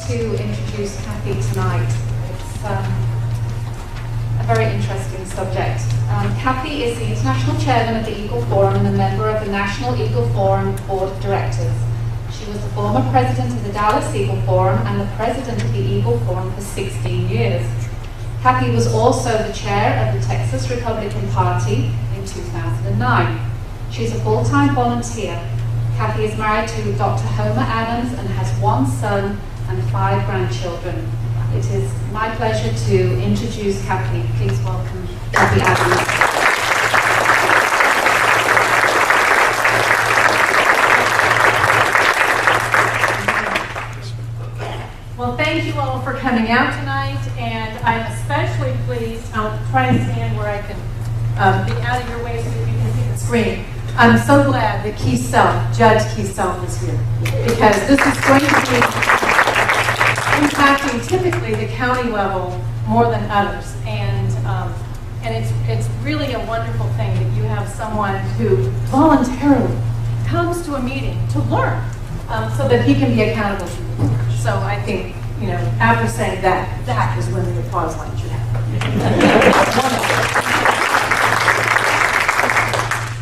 to introduce Cathie tonight. It's a very interesting subject. Cathie is the International Chairman of the Eagle Forum and a member of the National Eagle Forum Board of Directors. She was the former president of the Dallas Eagle Forum and the president of the Eagle Forum for 16 years. Cathie was also the chair of the Texas Republican Party in 2009. She's a full-time volunteer. Cathie is married to Dr. Homer Adams and has one son and 5 grandchildren. It is my pleasure to introduce Cathie. Please welcome Cathie Adams. Well, thank you all for coming out tonight, and I'm especially pleased. I'll try and stand where I can be out of your way so that you can see the screen. I'm so glad that Judge Keyself is here, because this is going to be impacting typically the county level more than others, and it's really a wonderful thing that you have someone who voluntarily comes to a meeting to learn, so that he can be accountable to you. So I think, after saying that, that is when the applause line should happen.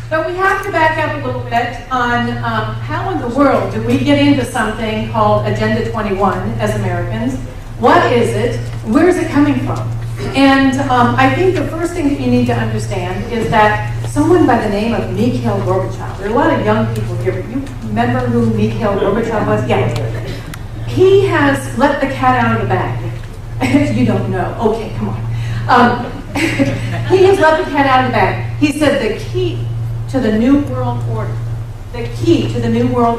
But we have to back up a little bit on how in the world do we get into something called Agenda 21 as Americans? What is it? Where is it coming from? And I think the first thing that you need to understand is that someone by the name of Mikhail Gorbachev, there are a lot of young people here, but you remember who Mikhail Gorbachev was? Yeah. He has let the cat out of the bag. You don't know. Okay, come on. He has let the cat out of the bag. He said the key to the New World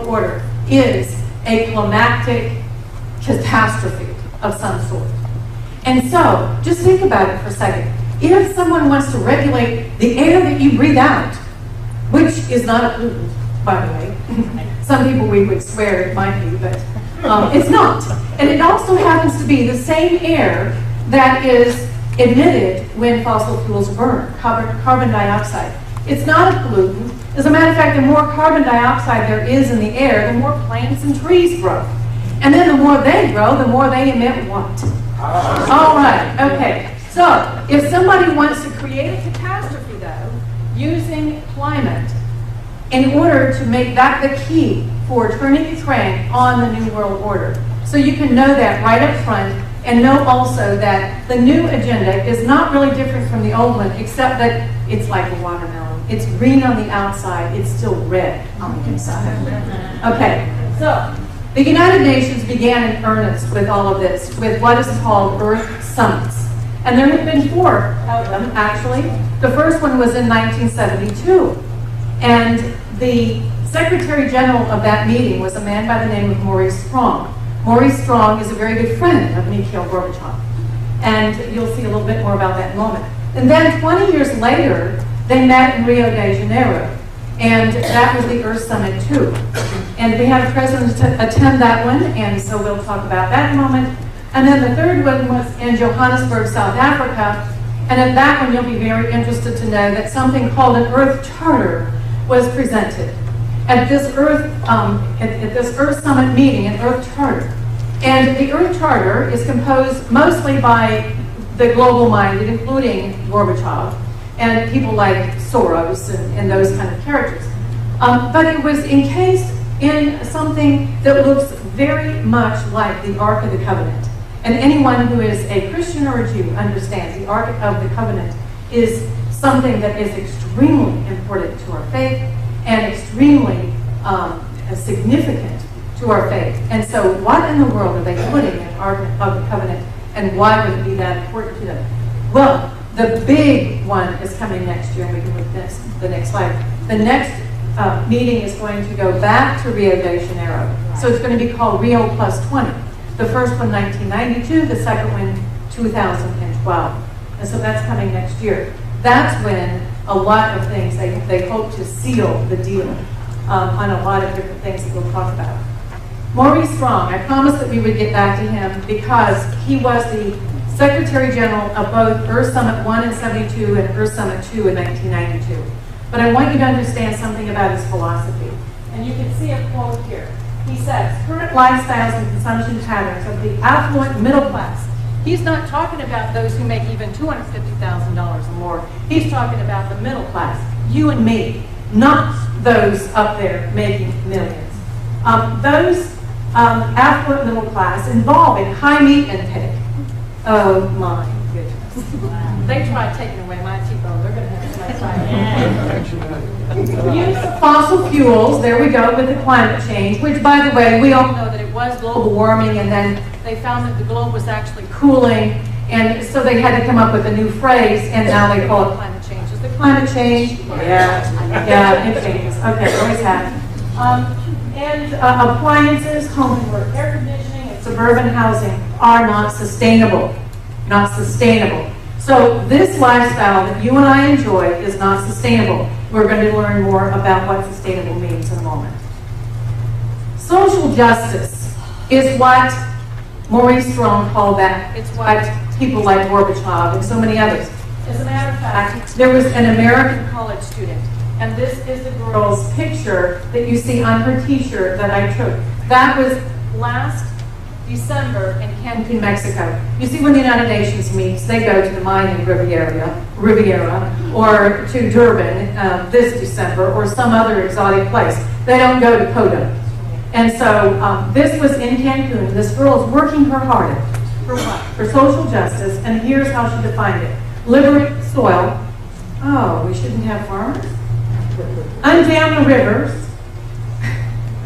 Order, is a climactic catastrophe of some sort. And so, just think about it for a second. If someone wants to regulate the air that you breathe out, which is not a pollutant, by the way. Some people we would swear it might be, but it's not. And it also happens to be the same air that is emitted when fossil fuels burn, carbon dioxide. It's not a pollutant. As a matter of fact, the more carbon dioxide there is in the air, the more plants and trees grow. And then the more they grow, the more they emit what? All right, okay. So, if somebody wants to create a catastrophe, though, using climate, in order to make that the key for turning the crank on the New World Order. So you can know that right up front, and know also that the new agenda is not really different from the old one, except that it's like a watermelon. It's green on the outside, it's still red on the inside. Okay, so the United Nations began in earnest with all of this, with what is called Earth Summits. And there have been 4 of them, actually. The first one was in 1972. And the Secretary General of that meeting was a man by the name of Maurice Strong. Maurice Strong is a very good friend of Mikhail Gorbachev. And you'll see a little bit more about that in a moment. And then 20 years later, they met in Rio de Janeiro. And that was the Earth Summit 2. And we had a president to attend that one, and so we'll talk about that in a moment. And then the third one was in Johannesburg, South Africa. And at that one, you'll be very interested to know that something called an Earth Charter was presented at this Earth Summit meeting, an Earth Charter. And the Earth Charter is composed mostly by the global-minded, including Gorbachev, and people like Soros and those kind of characters. But it was encased in something that looks very much like the Ark of the Covenant. And anyone who is a Christian or a Jew understands the Ark of the Covenant is something that is extremely important to our faith and extremely significant to our faith. And so what in the world are they putting in Ark of the Covenant, and why would it be that important to them? Well, the big one is coming next year, and we can look at the next slide. The next meeting is going to go back to Rio de Janeiro. So it's going to be called Rio Plus 20. The first one, 1992, the second one, 2012. And so that's coming next year. That's when a lot of things, they hope to seal the deal on a lot of different things that we'll talk about. Maurice Strong, I promised that we would get back to him because he was the Secretary General of both Earth Summit 1 in 72 and Earth Summit 2 in 1992. But I want you to understand something about his philosophy. And you can see a quote here. he says, current lifestyles and consumption patterns of the affluent middle class. He's not talking about those who make even $250,000 or more. He's talking about the middle class, you and me, not those up there making millions. Those affluent middle class involving high meat intake. Oh my goodness. They tried taking away my T-bone. They're going to have to try. Use of fossil fuels, there we go with the climate change, which by the way, we all know that it was global warming, and then they found that the globe was actually cooling, and so they had to come up with a new phrase, and now they call it climate change. Is the climate change? Yeah, it changes. Okay, always has. And appliances, home and work air conditioning, and suburban housing are not sustainable. Not sustainable. So this lifestyle that you and I enjoy is not sustainable. We're going to learn more about what sustainable means in a moment. Social justice is what Maurice Strong called that. It's what people like Gorbachev and so many others. As a matter of fact, there was an American college student, and this is the girl's picture that you see on her t-shirt that I took. That was last December in Cancun, Mexico. You see, when the United Nations meets, they go to the Mayan Riviera, or to Durban this December, or some other exotic place. They don't go to Kodo. And so this was in Cancun. This girl is working her hardest for what? For social justice, and here's how she defined it. Liberate the soil. Oh, we shouldn't have farmers? Undam the rivers.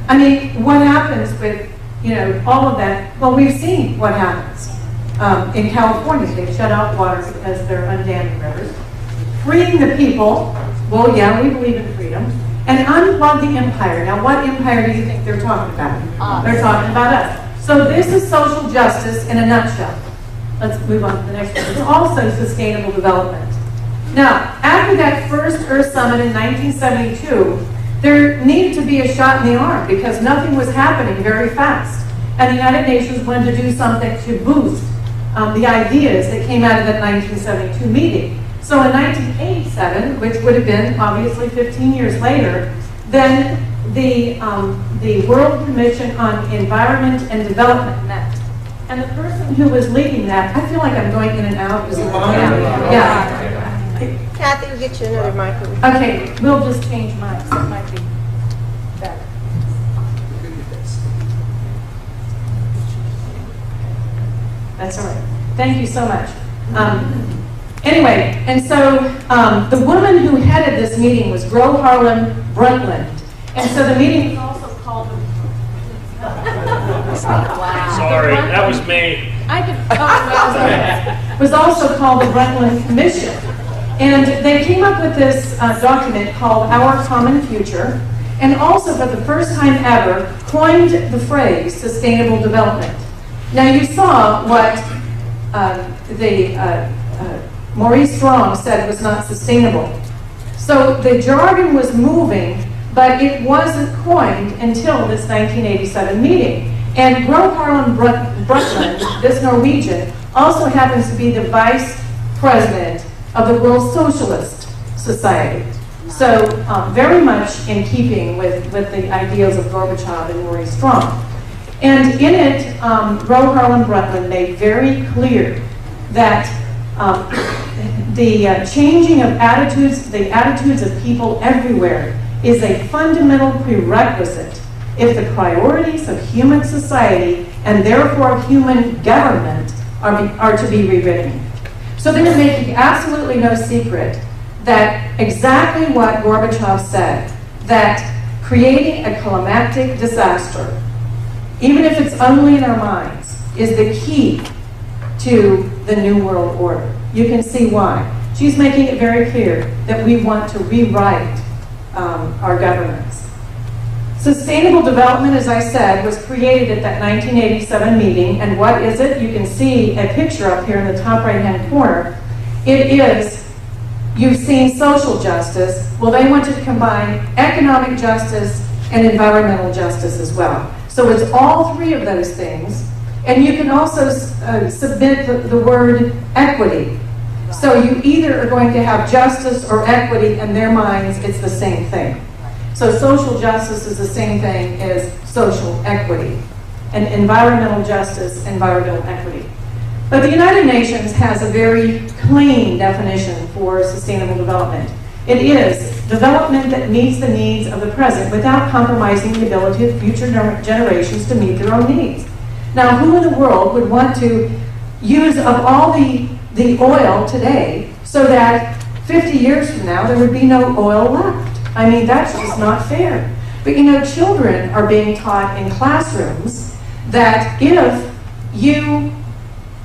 I mean, what happens with, all of that? Well, we've seen what happens. In California, they shut out water because they're undamming rivers. Freeing the people. Well, yeah, we believe in freedom. And unplug the empire. Now, what empire do you think they're talking about? They're talking about us. So this is social justice in a nutshell. Let's move on to the next one. It's also sustainable development. Now, after that first Earth Summit in 1972, there needed to be a shot in the arm because nothing was happening very fast. And the United Nations wanted to do something to boost the ideas that came out of that 1972 meeting. So in 1987, which would have been obviously 15 years later, then the World Commission on Environment and Development met. And the person who was leading that, I feel like I'm going in and out. Yeah. Cathie, we'll get you another microphone. Okay, we'll just change mics. It might be better. That's all right. Thank you so much. Anyway, and so the woman who headed this meeting was Gro Harlem Brundtland. And so the meeting was also called the... Sorry, that was me. Was also called the Brundtland Commission. And they came up with this document called Our Common Future, and also for the first time ever coined the phrase sustainable development. Now you saw what Maurice Strong said was not sustainable. So the jargon was moving, but it wasn't coined until this 1987 meeting. And Gro Harlem Brundtland, this Norwegian, also happens to be the vice president of the World Socialist Society. So very much in keeping with the ideals of Gorbachev and Maurice Strong. And in it, Gro Harlem Brundtland made very clear that the changing of attitudes, the attitudes of people everywhere, is a fundamental prerequisite if the priorities of human society and therefore human government are to be rewritten. So they're making absolutely no secret that exactly what Gorbachev said, that creating a climactic disaster, even if it's only in our minds, is the key to the New World Order. You can see why. She's making it very clear that we want to rewrite our governments. Sustainable development, as I said, was created at that 1987 meeting, and what is it? You can see a picture up here in the top right-hand corner. It is, you've seen social justice. Well, they want to combine economic justice and environmental justice as well. So it's all three of those things. And you can also submit the word equity. So you either are going to have justice or equity, in their minds, it's the same thing. So social justice is the same thing as social equity, and environmental justice, environmental equity. But the United Nations has a very clean definition for sustainable development. It is development that meets the needs of the present without compromising the ability of future generations to meet their own needs. Now, who in the world would want to use up all the oil today so that 50 years from now there would be no oil left? I mean, that's just not fair. But you know, children are being taught in classrooms that if you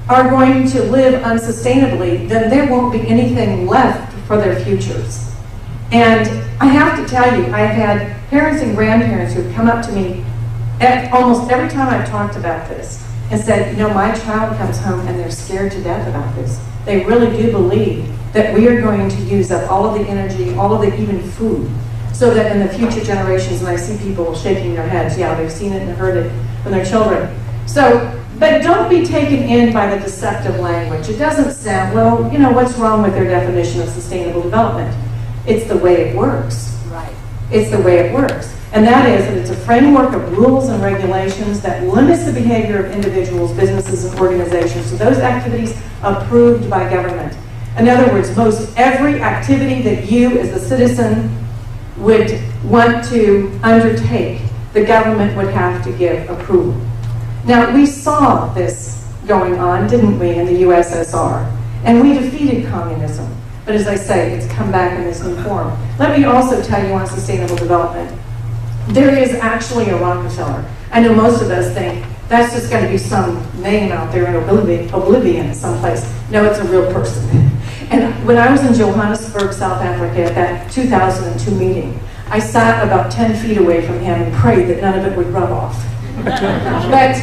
are going to live unsustainably, then there won't be anything left for their futures. And I have to tell you, I've had parents and grandparents who've come up to me almost every time I've talked about this and said, you know, my child comes home and they're scared to death about this. They really do believe that we are going to use up all of the energy, all of the even food, so that in the future generations, and I see people shaking their heads, yeah, they've seen it and heard it from their children. So, but don't be taken in by the deceptive language. It doesn't sound, well, you know, what's wrong with their definition of sustainable development? It's the way it works. Right. It's the way it works. And that is that it's a framework of rules and regulations that limits the behavior of individuals, businesses, and organizations to those activities approved by government. In other words, most every activity that you as the citizen would want to undertake, the government would have to give approval. Now, we saw this going on, didn't we, in the USSR? And we defeated communism. But as I say, it's come back in this new form. Let me also tell you on sustainable development. There is actually a Rockefeller. I know most of us think that's just going to be some name out there in oblivion someplace. No, it's a real person. And when I was in Johannesburg, South Africa, at that 2002 meeting, I sat about 10 feet away from him and prayed that none of it would rub off. But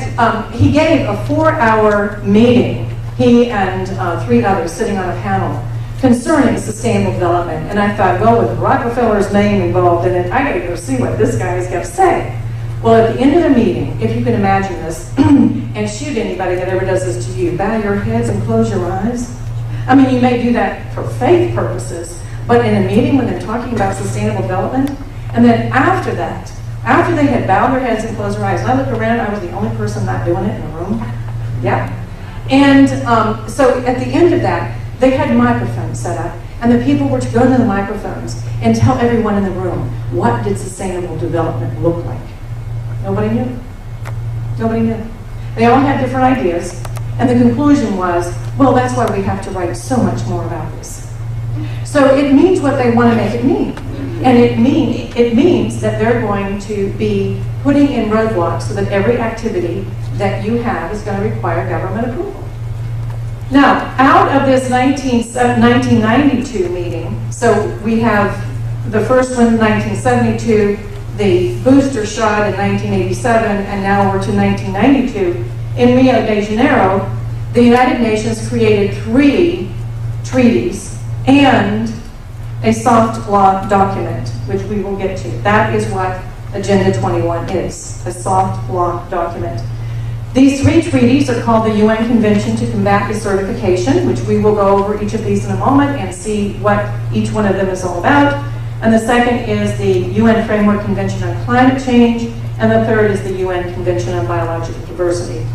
he gave a 4-hour meeting, he and 3 others sitting on a panel, concerning sustainable development. And I thought, well, with Rockefeller's name involved in it, I gotta go see what this guy's got to say. Well, at the end of the meeting, if you can imagine this, and shoot anybody that ever does this to you, bow your heads and close your eyes. I mean, you may do that for faith purposes, but in a meeting when they're talking about sustainable development, and then after that, after they had bowed their heads and closed their eyes, and I looked around, I was the only person not doing it in the room. Yeah. And so at the end of that, they had microphones set up, and the people were to go to the microphones and tell everyone in the room, what did sustainable development look like? Nobody knew. Nobody knew. They all had different ideas, and the conclusion was, well, that's why we have to write so much more about this. So it means what they want to make it mean. And it means that they're going to be putting in roadblocks so that every activity that you have is going to require government approval. Now, out of this 1992 meeting, so we have the first one in 1972, the booster shot in 1987, and now we're to 1992. In Rio de Janeiro, the United Nations created 3 treaties and a soft law document, which we will get to. That is what Agenda 21 is, a soft law document. These 3 treaties are called the UN Convention to Combat Desertification, which we will go over each of these in a moment and see what each one of them is all about. And the second is the UN Framework Convention on Climate Change, and the third is the UN Convention on Biological Diversity.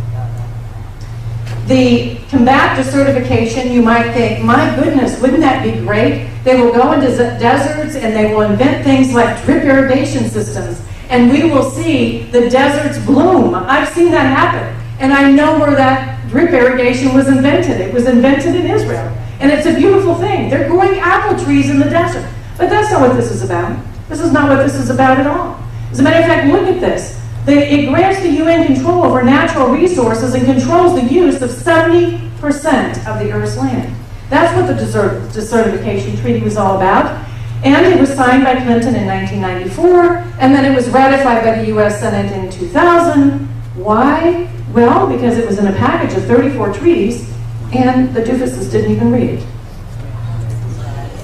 The combat desertification, you might think, my goodness, wouldn't that be great? They will go into deserts and they will invent things like drip irrigation systems, and we will see the deserts bloom. I've seen that happen, and I know where that drip irrigation was invented. It was invented in Israel, and it's a beautiful thing. They're growing apple trees in the desert, but that's not what this is about. This is not what this is about at all. As a matter of fact, look at this. It grants the UN control over natural resources and controls the use of 70% of the Earth's land. That's what the desertification treaty was all about. And it was signed by Clinton in 1994, and then it was ratified by the US Senate in 2000. Why? Well, because it was in a package of 34 treaties, and the doofuses didn't even read it.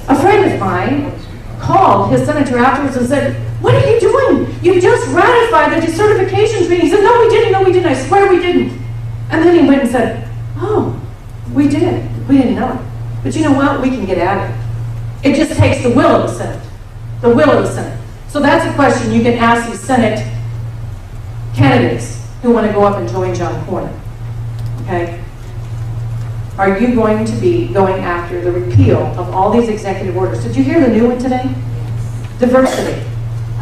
A friend of mine called his senator afterwards and said, "What are you doing? You just ratified the desertification treaty." He said, "No, we didn't, I swear we didn't." And then he went and said, "Oh, we did. We didn't know it. But you know what? We can get at it. It just takes the will of the Senate. The will of the Senate. So that's a question you can ask these Senate candidates who want to go up and join John Cornyn. Okay? Are you going to be going after the repeal of all these executive orders? Did you hear the new one today? Diversity.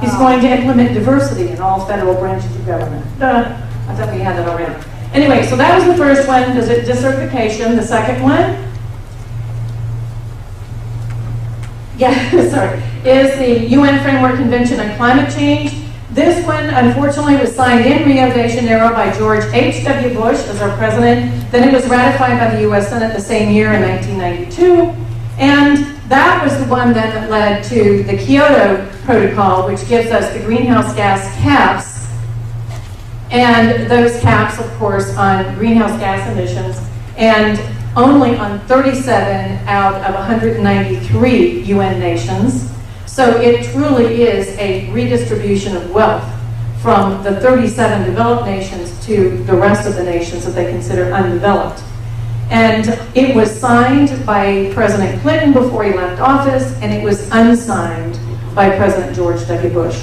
He's going to implement diversity in all federal branches of government. I thought we had that already. Anyway, so that was the first one, decertification. The second one, is the UN Framework Convention on Climate Change. This one, unfortunately, was signed in Rio de Janeiro by George H.W. Bush as our president. Then it was ratified by the U.S. Senate the same year in 1992. And that was the one then that led to the Kyoto Protocol, which gives us the greenhouse gas caps. And those caps, of course, on greenhouse gas emissions, and only on 37 out of 193 UN nations. So it truly is a redistribution of wealth from the 37 developed nations to the rest of the nations that they consider undeveloped. And it was signed by President Clinton before he left office, and it was unsigned by President George W. Bush.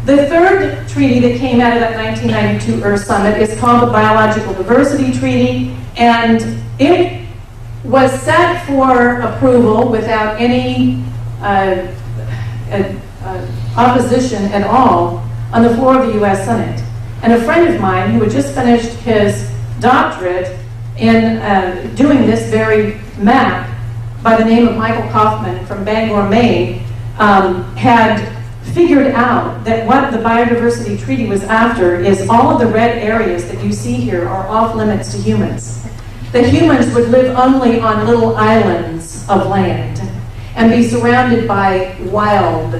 The third treaty that came out of that 1992 Earth Summit is called the Biological Diversity Treaty, and it was set for approval without any opposition at all on the floor of the U.S. Senate. And a friend of mine who had just finished his doctorate in doing this very map by the name of Michael Kaufman from Bangor, Maine, had figured out that what the Biodiversity Treaty was after is all of the red areas that you see here are off limits to humans. The humans would live only on little islands of land and be surrounded by wild.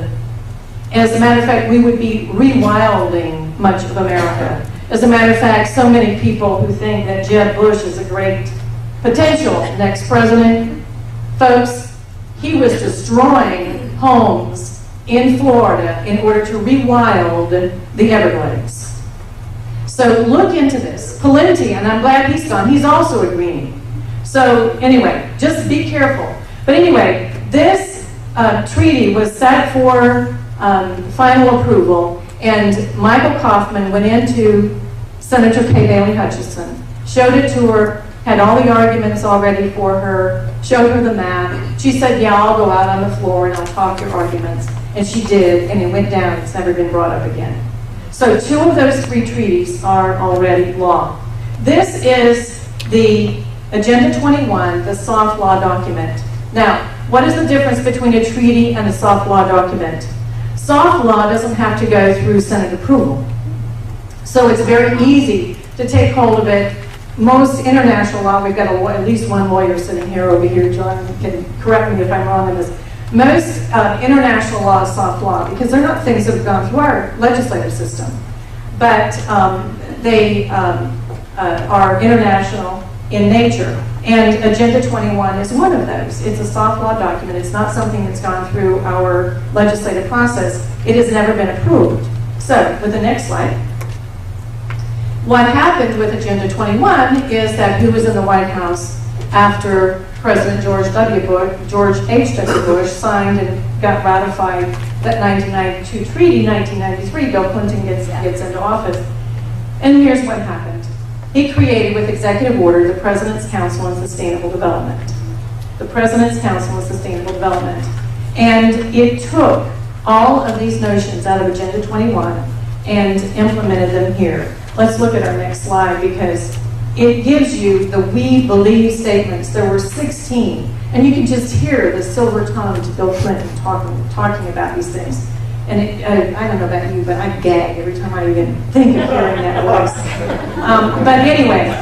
As a matter of fact, we would be rewilding much of America. As a matter of fact, so many people who think that Jeb Bush is a great potential next president, folks, he was destroying homes in Florida in order to rewild the Everglades. So look into this. Palenti, and I'm glad he's gone, he's also a greenie. So anyway, just be careful. But anyway, this treaty was set for final approval, and Michael Kaufman went into Senator Kay Bailey Hutchison, showed it to her, had all the arguments all ready for her, showed her the map. She said, yeah, I'll go out on the floor and I'll talk your arguments. And she did, and it went down. It's never been brought up again. So 2 of those 3 treaties are already law. This is the Agenda 21, the soft law document. Now, what is the difference between a treaty and a soft law document? Soft law doesn't have to go through Senate approval. So it's very easy to take hold of it. Most international law, we've got at least one lawyer sitting here over here, John can correct me if I'm wrong in this. Most international law is soft law because they're not things that have gone through our legislative system. But they are international in nature. And Agenda 21 is one of those. It's a soft law document. It's not something that's gone through our legislative process. It has never been approved. So, with the next slide. What happened with Agenda 21 is that who was in the White House after President George H.W. Bush signed and got ratified that 1992 treaty, 1993, Bill Clinton gets into office. And here's what happened. He created, with executive order, the President's Council on Sustainable Development. The President's Council on Sustainable Development. And it took all of these notions out of Agenda 21 and implemented them here. Let's look at our next slide because it gives you the we believe statements. There were 16, and you can just hear the silver-tongued Bill Clinton talking about these things. And I don't know about you, but I gag every time I even think of hearing that voice. But anyway,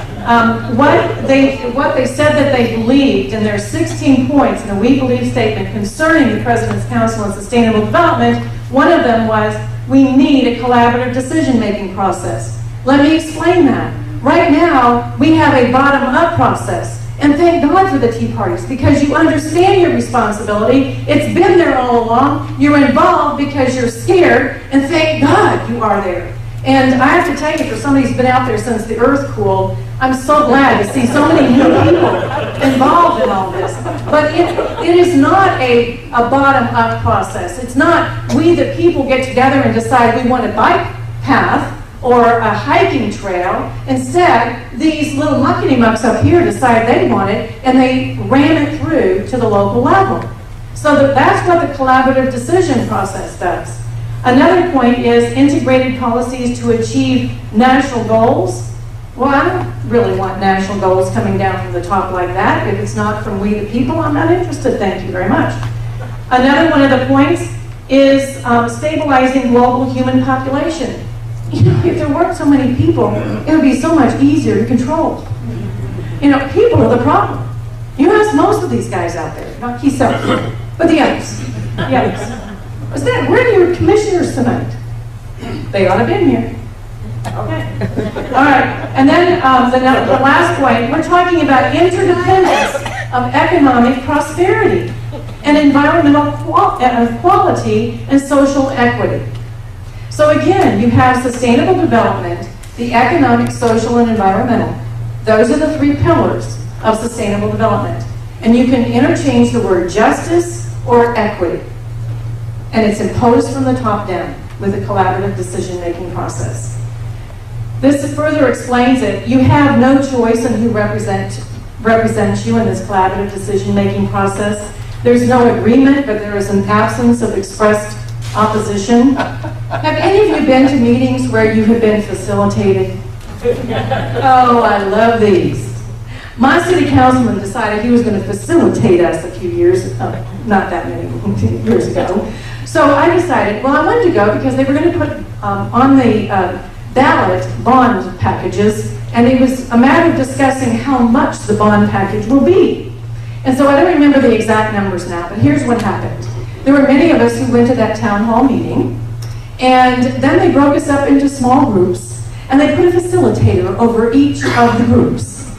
what they said that they believed, and there are 16 points in the we believe statement concerning the President's Council on Sustainable Development. One of them was, we need a collaborative decision-making process. Let me explain that. Right now, we have a bottom-up process. And thank God for the Tea Parties, because you understand your responsibility. It's been there all along. You're involved because you're scared, and thank God you are there. And I have to tell you, for somebody who's been out there since the earth cooled, I'm so glad to see so many new people involved in all this. But it is not a bottom-up process. It's not we the people get together and decide we want a bike path or a hiking trail. Instead, these little muckety-mucks up here decide they want it, and they ram it through to the local level. So that's what the collaborative decision process does. Another point is integrated policies to achieve national goals. Well, I don't really want national goals coming down from the top like that. If it's not from we the people, I'm not interested, thank you very much. Another one of the points is stabilizing global human population. You know, if there weren't so many people, it would be so much easier to control. You know, people are the problem. You ask most of these guys out there, not yourself, but the others. The others. Where are your commissioners tonight? They ought to have been here. Okay. All right. And then the last point, we're talking about interdependence of economic prosperity and environmental quality and social equity. So again, you have sustainable development, the economic, social, and environmental. Those are the three pillars of sustainable development. And you can interchange the word justice or equity. And it's imposed from the top down with a collaborative decision-making process. This further explains it. You have no choice in who represents you in this collaborative decision-making process. There's no agreement, but there is an absence of expressed opposition. Have any of you been to meetings where you have been facilitated? Oh, I love these. My city councilman decided he was going to facilitate us a few years, not that many years ago. So I decided, well, I wanted to go because they were going to put on the ballot bond packages, and it was a matter of discussing how much the bond package will be. And so I don't remember the exact numbers now, but here's what happened. There were many of us who went to that town hall meeting, and then they broke us up into small groups, and they put a facilitator over each of the groups.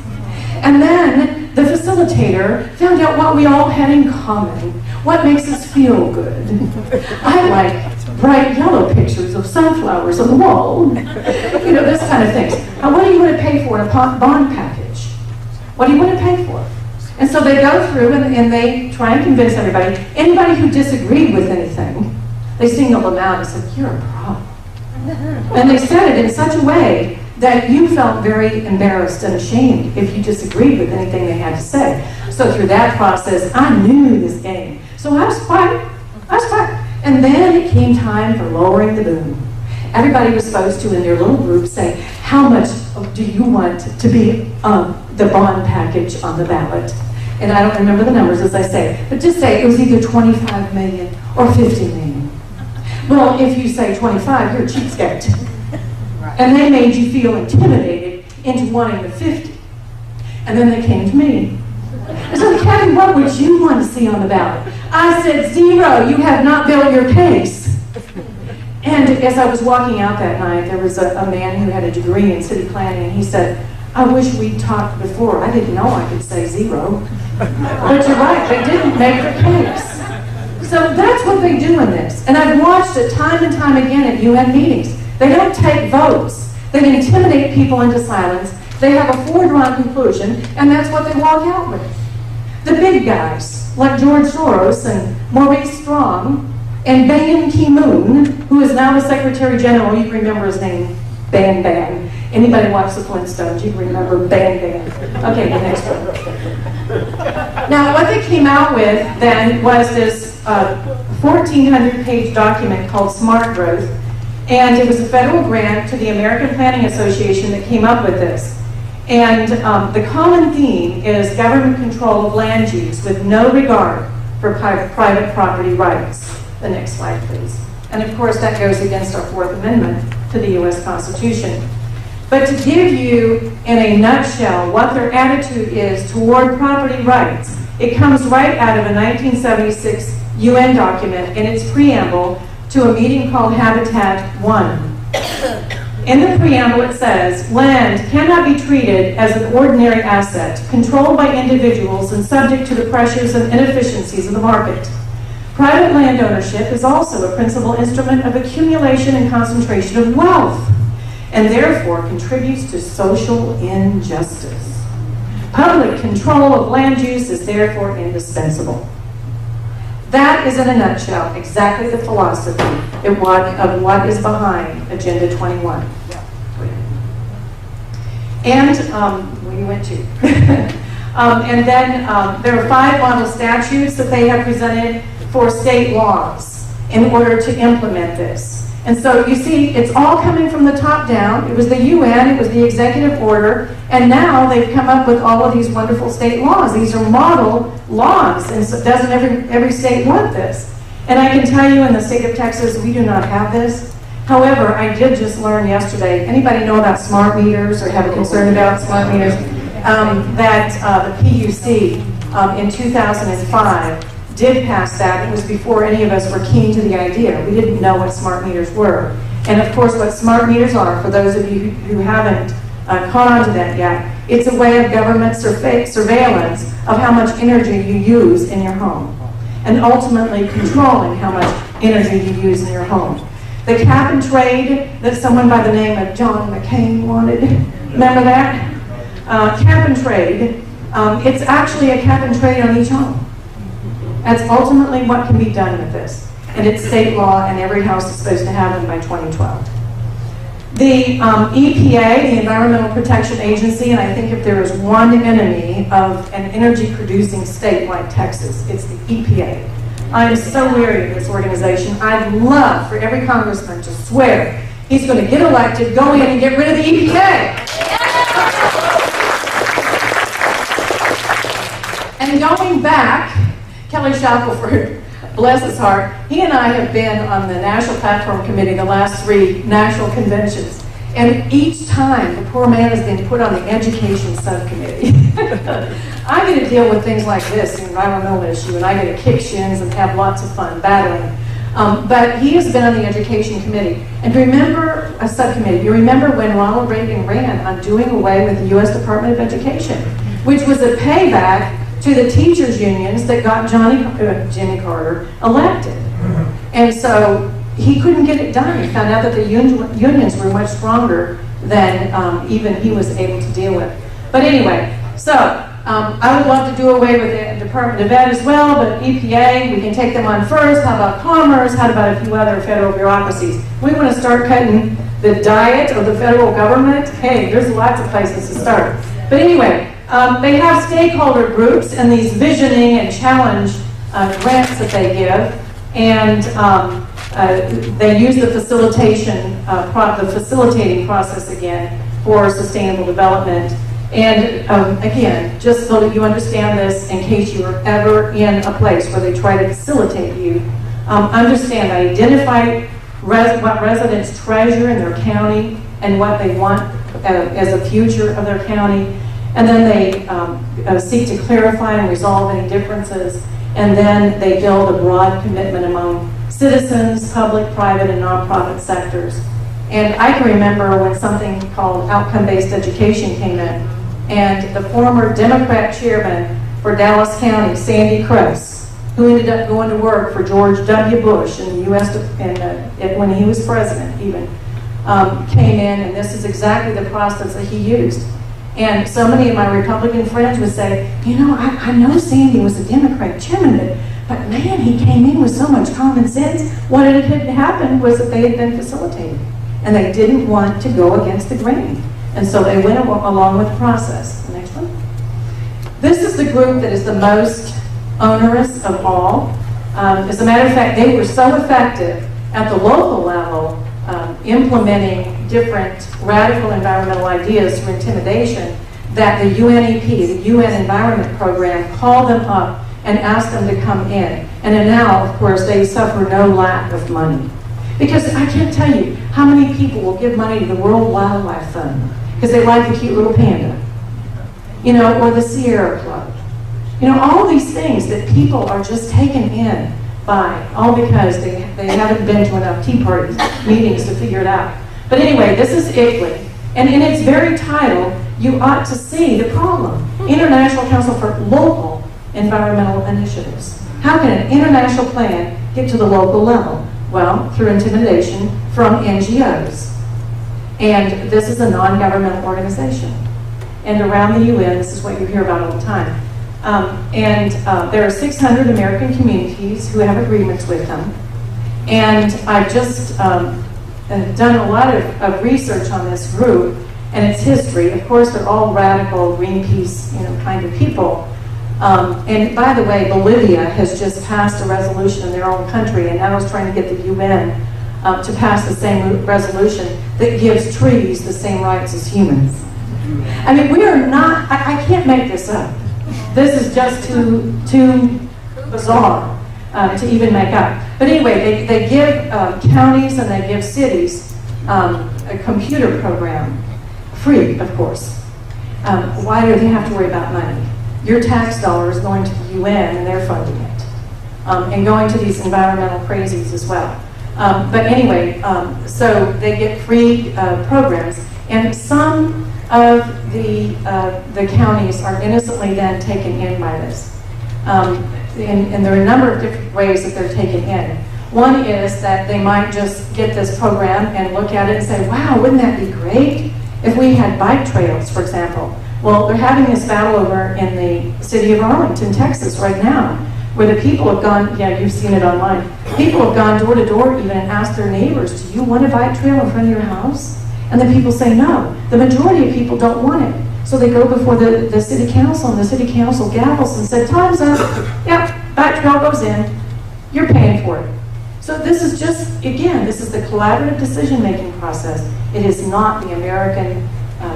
And then the facilitator found out what we all had in common, what makes us feel good. I like bright yellow pictures of sunflowers on the wall, you know, this kind of things. Now, what do you want to pay for in a bond package? What do you want to pay for? And so they go through and they try and convince everybody. Anybody who disagreed with anything, they singled them out and said, you're a problem. And they said it in such a way that you felt very embarrassed and ashamed if you disagreed with anything they had to say. So through that process, I knew this game. So I was quiet. And then it came time for lowering the boom. Everybody was supposed to, in their little group, say, how much do you want to be the bond package on the ballot? And I don't remember the numbers, as I say, but just say it was either 25 million or 50 million. Well, if you say 25, you're a cheapskate. And they made you feel intimidated into wanting the 50. And then they came to me. I said, Cathie, what would you want to see on the ballot? I said, 0, you have not built your case. And as I was walking out that night, there was a man who had a degree in city planning, and he said, I wish we'd talked before. I didn't know I could say 0. But you're right, they didn't make their case. So that's what they do in this. And I've watched it time and time again at UN meetings. They don't take votes. They intimidate people into silence. They have a foregone conclusion, and that's what they walk out with. The big guys, like George Soros and Maurice Strong, and Ban Ki-moon, who is now the Secretary General, you can remember his name, Ban Ban. Anybody watch the Flintstones, you can remember Ban Ban. Okay, the next one. Now, what they came out with then was this 1,400-page document called Smart Growth, and it was a federal grant to the American Planning Association that came up with this. And the common theme is government control of land use with no regard for private property rights. The next slide, please. And of course, that goes against our Fourth Amendment to the U.S. Constitution. But to give you, in a nutshell, what their attitude is toward property rights, it comes right out of a 1976 UN document in its preamble to a meeting called Habitat 1. In the preamble it says, land cannot be treated as an ordinary asset, controlled by individuals and subject to the pressures and inefficiencies of the market. Private land ownership is also a principal instrument of accumulation and concentration of wealth. and therefore contributes to social injustice. Public control of land use is therefore indispensable. That is, in a nutshell, exactly the philosophy of what is behind Agenda 21. And where you went to. And then there are 5 model statutes that they have presented for state laws in order to implement this. And so you see, it's all coming from the top down. It was the UN, it was the executive order, and now they've come up with all of these wonderful state laws. These are model laws, and so doesn't every state want this? And I can tell you in the state of Texas, we do not have this. However, I did just learn yesterday, anybody know about smart meters or have a concern about smart meters? That the PUC in 2005 did pass that. It was before any of us were keen to the idea. We didn't know what smart meters were. And of course, what smart meters are, for those of you who haven't caught on to that yet, it's a way of government surveillance of how much energy you use in your home, and ultimately controlling how much energy you use in your home. The cap and trade that someone by the name of John McCain wanted, remember that? Cap and trade, it's actually a cap and trade on each home. That's ultimately what can be done with this. And it's state law, and every house is supposed to have them by 2012. The EPA, the Environmental Protection Agency, and I think if there is one enemy of an energy-producing state like Texas, it's the EPA. I am so weary of this organization. I'd love for every congressman to swear he's going to get elected, go in and get rid of the EPA. And going back, Kelly Shackelford, bless his heart, he and I have been on the National Platform Committee the last 3 national conventions. And each time, the poor man has been put on the Education Subcommittee. I get to deal with things like this, the environmental issue, and I get to kick shins and have lots of fun battling. But he has been on the Education Committee. And remember, a subcommittee, you remember when Ronald Reagan ran on doing away with the U.S. Department of Education, which was a payback to the teachers' unions that got Jimmy Carter elected. And so he couldn't get it done. He found out that the unions were much stronger than even he was able to deal with. But anyway, so I would love to do away with the Department of Ed as well, but EPA, we can take them on first. How about Commerce? How about a few other federal bureaucracies? We want to start cutting the diet of the federal government. Hey, there's lots of places to start. But anyway, they have stakeholder groups and these visioning and challenge grants that they give, and they use the facilitating process again for sustainable development. And again, just so that you understand this, in case you are ever in a place where they try to facilitate you, understand, identify what residents treasure in their county and what they want as a future of their county. And then they seek to clarify and resolve any differences. And then they build a broad commitment among citizens, public, private, and nonprofit sectors. And I can remember when something called outcome-based education came in, and the former Democrat chairman for Dallas County, Sandy Kress, who ended up going to work for George W. Bush in the U.S. When he was president even, came in, and this is exactly the process that he used. And so many of my Republican friends would say, you know, I know Sandy was a Democrat chairman, but man, he came in with so much common sense. What had happened was that they had been facilitated, and they didn't want to go against the grain. And so they went along with the process. The next one. This is the group that is the most onerous of all. As a matter of fact, they were so effective at the local level, implementing different radical environmental ideas through intimidation, that the UNEP, the UN Environment Program, called them up and asked them to come in. And then now, of course, they suffer no lack of money. Because I can't tell you how many people will give money to the World Wildlife Fund because they like the cute little panda, you know, or the Sierra Club. You know, all these things that people are just taken in by, all because they haven't been to enough Tea Party meetings to figure it out. But anyway, this is ICLEI, and in its very title, you ought to see the problem. International Council for Local Environmental Initiatives. How can an international plan get to the local level? Well, through intimidation from NGOs. And this is a non-governmental organization. And around the UN, this is what you hear about all the time. There are 600 American communities who have agreements with them. And I've just done a lot of research on this group and its history. Of course, they're all radical Greenpeace, kind of people. And by the way, Bolivia has just passed a resolution in their own country, and now is trying to get the UN to pass the same resolution that gives trees the same rights as humans. I mean, we are not, I can't make this up. This is just too bizarre to even make up. But anyway, they give counties and they give cities a computer program, free, of course. Why do they have to worry about money? Your tax dollar is going to the UN and they're funding it. And going to these environmental crazies as well. But anyway, so they get free programs, and some of the counties are innocently then taken in by this. And there are a number of different ways that they're taken in. One is that they might just get this program and look at it and say, wow, wouldn't that be great if we had bike trails, for example. Well, they're having this battle over in the city of Arlington, Texas right now, where the people have gone, yeah, you've seen it online, people have gone door to door even and asked their neighbors, do you want a bike trail in front of your house? And the people say no. The majority of people don't want it. So they go before the city council, and the city council gavels and said, time's up. Yeah, bike trail goes in. You're paying for it. So this is just, again, this is the collaborative decision-making process. It is not the American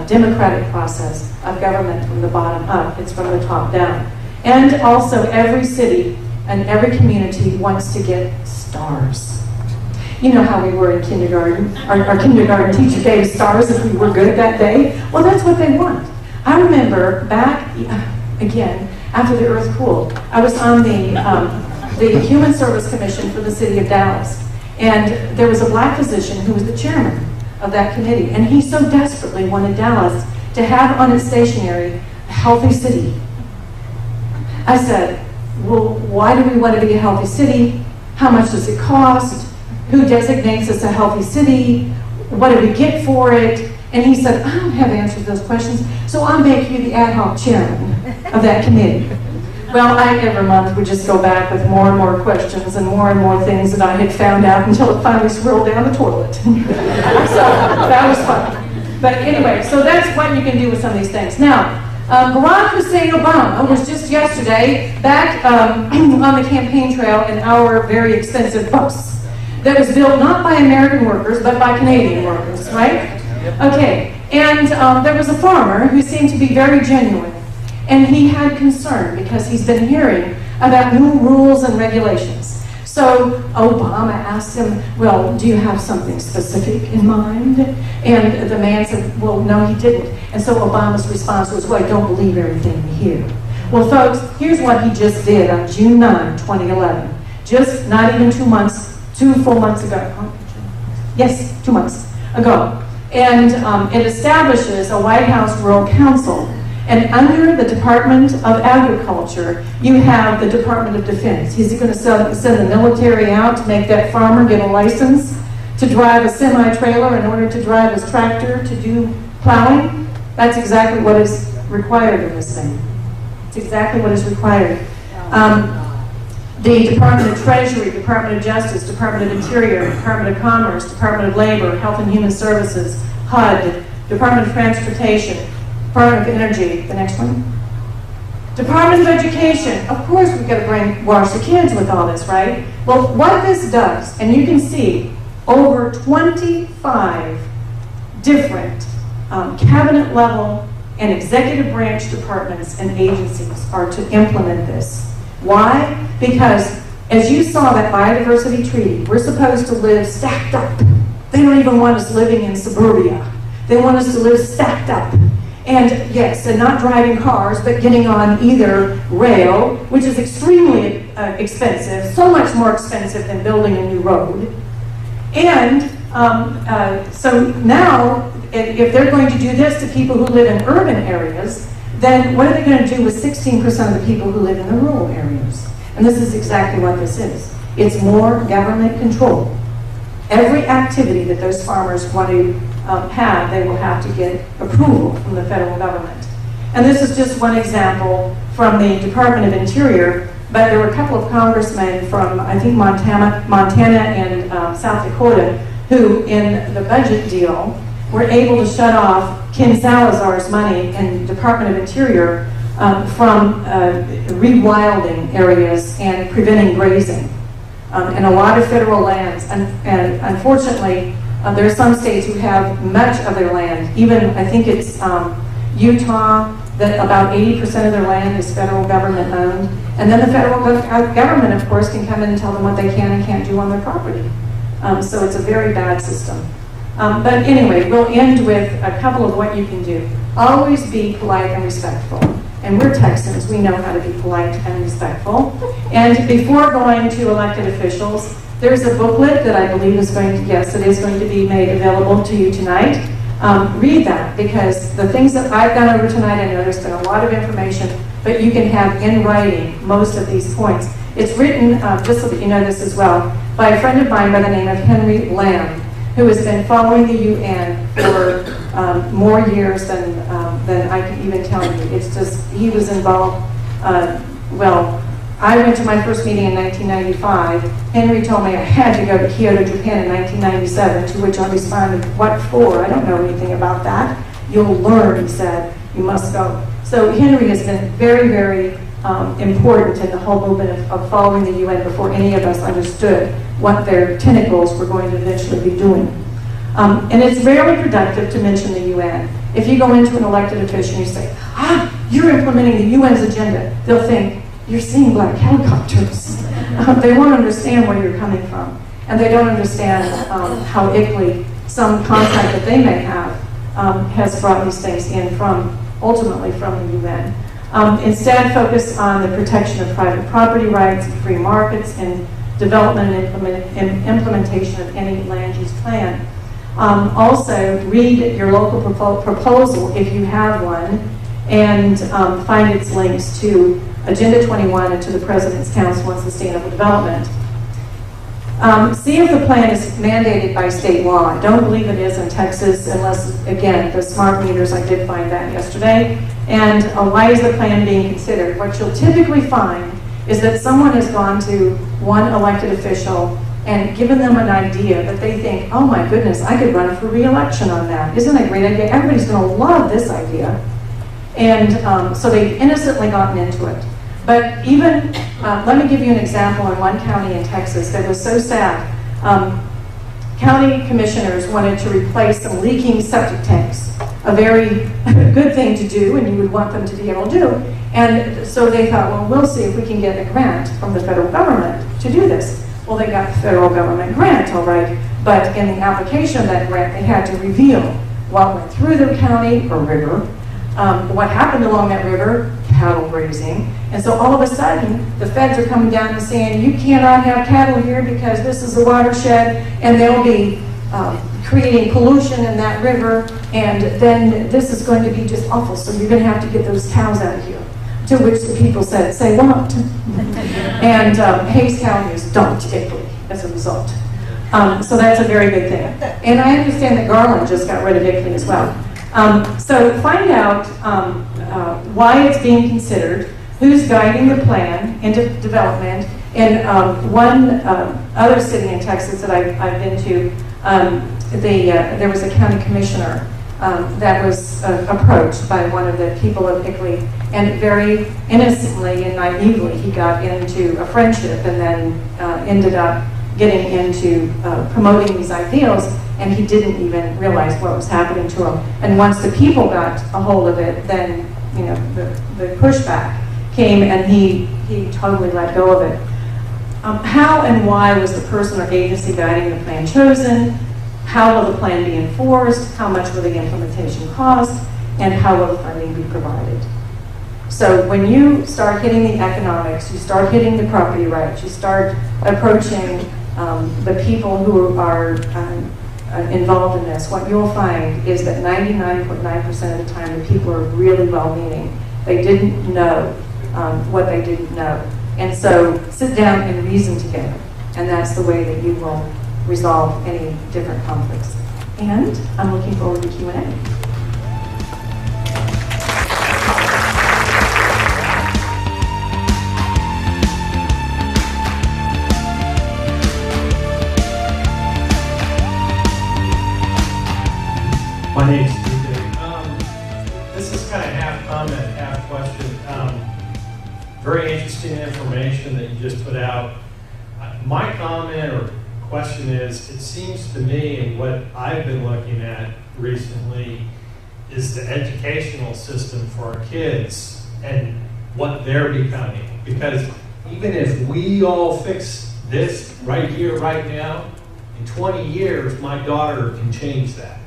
democratic process of government from the bottom up. It's from the top down. And also every city and every community wants to get stars. You know how we were in kindergarten. Our kindergarten teacher gave stars if we were good that day. Well, that's what they want. I remember back, again, after the earth cooled, I was on the Human Service Commission for the city of Dallas. And there was a black physician who was the chairman of that committee. And he so desperately wanted Dallas to have on its stationery a healthy city. I said, well, why do we want to be a healthy city? How much does it cost? Who designates us a healthy city? What do we get for it? And he said, I don't have answers to those questions, so I'll make you the ad hoc chairman of that committee. Well, I every month would just go back with more and more questions and more things that I had found out until it finally swirled down the toilet. So that was fun. But anyway, so that's what you can do with some of these things. Now, Barack Hussein Obama was just yesterday back on the campaign trail in our very expensive bus that was built not by American workers, but by Canadian workers, right? Okay, and there was a farmer who seemed to be very genuine, and he had concern because he's been hearing about new rules and regulations. So Obama asked him, well, do you have something specific in mind? And the man said, well, no, he didn't. And so Obama's response was, well, I don't believe everything we hear. Well, folks, here's what he just did on June 9, 2011. Just not even 2 months, 2 full months ago. Yes, 2 months ago. And it establishes a White House Rural Council. And under the Department of Agriculture, you have the Department of Defense. He's going to send the military out to make that farmer get a license to drive a semi-trailer in order to drive his tractor to do plowing. That's exactly what is required in this thing. It's exactly what is required. The Department of Treasury, Department of Justice, Department of Interior, Department of Commerce, Department of Labor, Health and Human Services, HUD, Department of Transportation, Department of Energy, the next one. Department of Education, of course we've got to brainwash the kids with all this, right? Well, what this does, and you can see over 25 different cabinet level and executive branch departments and agencies are to implement this. Why? Because as you saw that biodiversity treaty, we're supposed to live stacked up. They don't even want us living in suburbia. They want us to live stacked up. And yes, and not driving cars, but getting on either rail, which is extremely expensive, so much more expensive than building a new road. And so now, if they're going to do this to people who live in urban areas, then what are they going to do with 16% of the people who live in the rural areas? And this is exactly what this is. It's more government control. Every activity that those farmers want to have, they will have to get approval from the federal government. And this is just one example from the Department of Interior, but there were a couple of congressmen from, I think, Montana and South Dakota, who in the budget deal were able to shut off Ken Salazar's money in the Department of Interior from rewilding areas and preventing grazing in a lot of federal lands. And unfortunately, there are some states who have much of their land, even I think it's Utah, that about 80% of their land is federal government owned. And then the federal government, of course, can come in and tell them what they can and can't do on their property. So it's a very bad system. But anyway, we'll end with a couple of what you can do. Always be polite and respectful. And we're Texans, we know how to be polite and respectful. And before going to elected officials, there's a booklet that I believe is going to, yes, it is going to be made available to you tonight. Read that, because the things that I've gone over tonight, I know there's been a lot of information, but you can have in writing most of these points. It's written, just so that you know this as well, by a friend of mine by the name of Henry Lamb, who has been following the UN for more years than I can even tell you. It's just, he was involved, well, I went to my first meeting in 1995. Henry told me I had to go to Kyoto, Japan in 1997, to which I responded, what for? I don't know anything about that. You'll learn, he said, you must go. So Henry has been very, very important in the whole movement of following the UN before any of us understood what their tentacles were going to eventually be doing. And it's rarely productive to mention the UN. If you go into an elected official and you say, you're implementing the UN's agenda, they'll think, you're seeing black helicopters. They won't understand where you're coming from. And they don't understand how ickly some contact that they may have has brought these things in from, ultimately from the UN. Instead, focus on the protection of private property rights, free markets, and development and implementation of any land use plan. Also, read your local proposal if you have one, and find its links to Agenda 21 and to the President's Council on Sustainable Development. See if the plan is mandated by state law. I don't believe it is in Texas, unless, again, the smart meters, I did find that yesterday. And why is the plan being considered? What you'll typically find is that someone has gone to one elected official and given them an idea that they think, oh my goodness, I could run for re-election on that. Isn't that a great idea? Everybody's going to love this idea. And so they've innocently gotten into it. But even, let me give you an example in one county in Texas that was so sad. County commissioners wanted to replace some leaking septic tanks, a very good thing to do, and you would want them to be able to do. And so they thought, well, we'll see if we can get a grant from the federal government to do this. Well, they got the federal government grant, all right, but in the application of that grant, they had to reveal what went through the county or river, what happened along that river, cattle grazing. And so all of a sudden, the feds are coming down and saying, you cannot have cattle here because this is a watershed, and they'll be creating pollution in that river, and then this is going to be just awful, so you're going to have to get those cows out of here. To which the people said, say what? And Hays County is dumped Italy as a result. So that's a very good thing. And I understand that Garland just got rid of Italy as well. So find out why it's being considered, who's guiding the plan into development. And one other city in Texas that I've been to, there was a county commissioner that was approached by one of the people of Hickley, and very innocently and naively he got into a friendship and then ended up getting into promoting these ideals, and he didn't even realize what was happening to him. And once the people got a hold of it, then the pushback came, and he totally let go of it. How and why was the person or agency guiding the plan chosen? How will the plan be enforced? How much will the implementation cost? And how will the funding be provided? So when you start hitting the economics, you start hitting the property rights, you start approaching the people who are involved in this, what you'll find is that 99.9% of the time the people are really well-meaning. They didn't know what they didn't know. And so sit down and reason together. And that's the way that you will resolve any different conflicts. And I'm looking forward to Q&A. My name's TJ. This is kind of half comment, half question. Very interesting information that you just put out. My comment or question is, it seems to me, and what I've been looking at recently, is the educational system for our kids and what they're becoming. Because even if we all fix this right here, right now, in 20 years, my daughter can change that.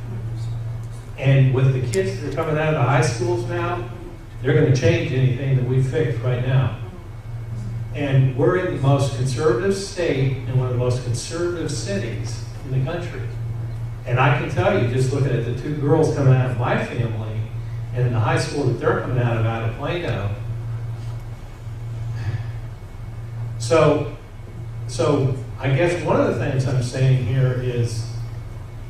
And with the kids that are coming out of the high schools now, they're going to change anything that we fix right now. And we're in the most conservative state and one of the most conservative cities in the country. And I can tell you, just looking at the two girls coming out of my family and the high school that they're coming out of Plano. So I guess one of the things I'm saying here is,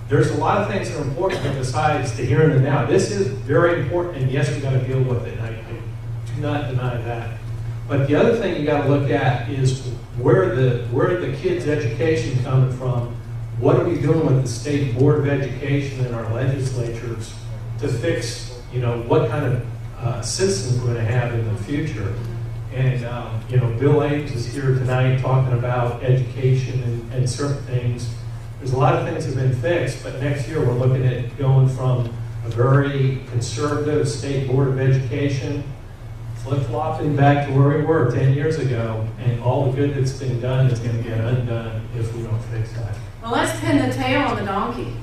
there's a lot of things that are important besides the here and the now. This is very important, and yes, we got to deal with it. I do not deny that. But the other thing you got to look at is where the kids' education coming from. What are we doing with the state board of education and our legislatures to fix, what kind of citizens we're going to have in the future? And Bill Ames is here tonight talking about education and certain things. There's a lot of things that have been fixed, but next year we're looking at going from a very conservative state board of education, flip-flopping back to where we were 10 years ago, and all the good that's been done is going to get undone if we don't fix that. Well, let's pin the tail on the donkey.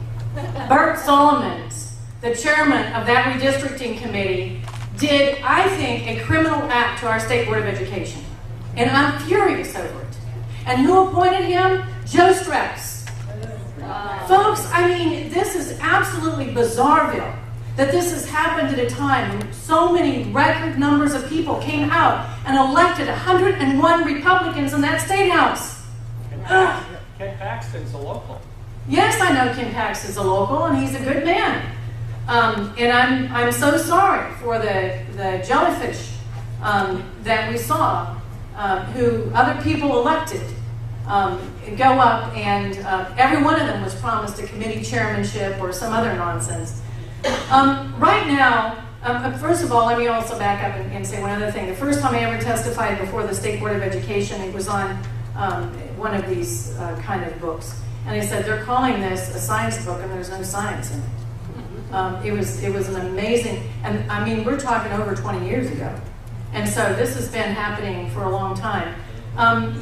Bert Solomons, the chairman of that redistricting committee, did, I think, a criminal act to our state board of education. And I'm furious over it. And who appointed him? Joe Strauss. Folks, I mean, this is absolutely bizarreville that this has happened at a time when so many record numbers of people came out and elected 101 Republicans in that state house. Ken Paxton's a local. Yes, I know Ken Paxton's a local, and he's a good man. And I'm so sorry for the jellyfish that we saw, who other people elected. Go up, and every one of them was promised a committee chairmanship or some other nonsense. Right now, first of all, let me also back up and say one other thing. The first time I ever testified before the State Board of Education, it was on one of these kind of books. And they said, they're calling this a science book, and there's no science in it. It was an amazing, and I mean, we're talking over 20 years ago. And so this has been happening for a long time.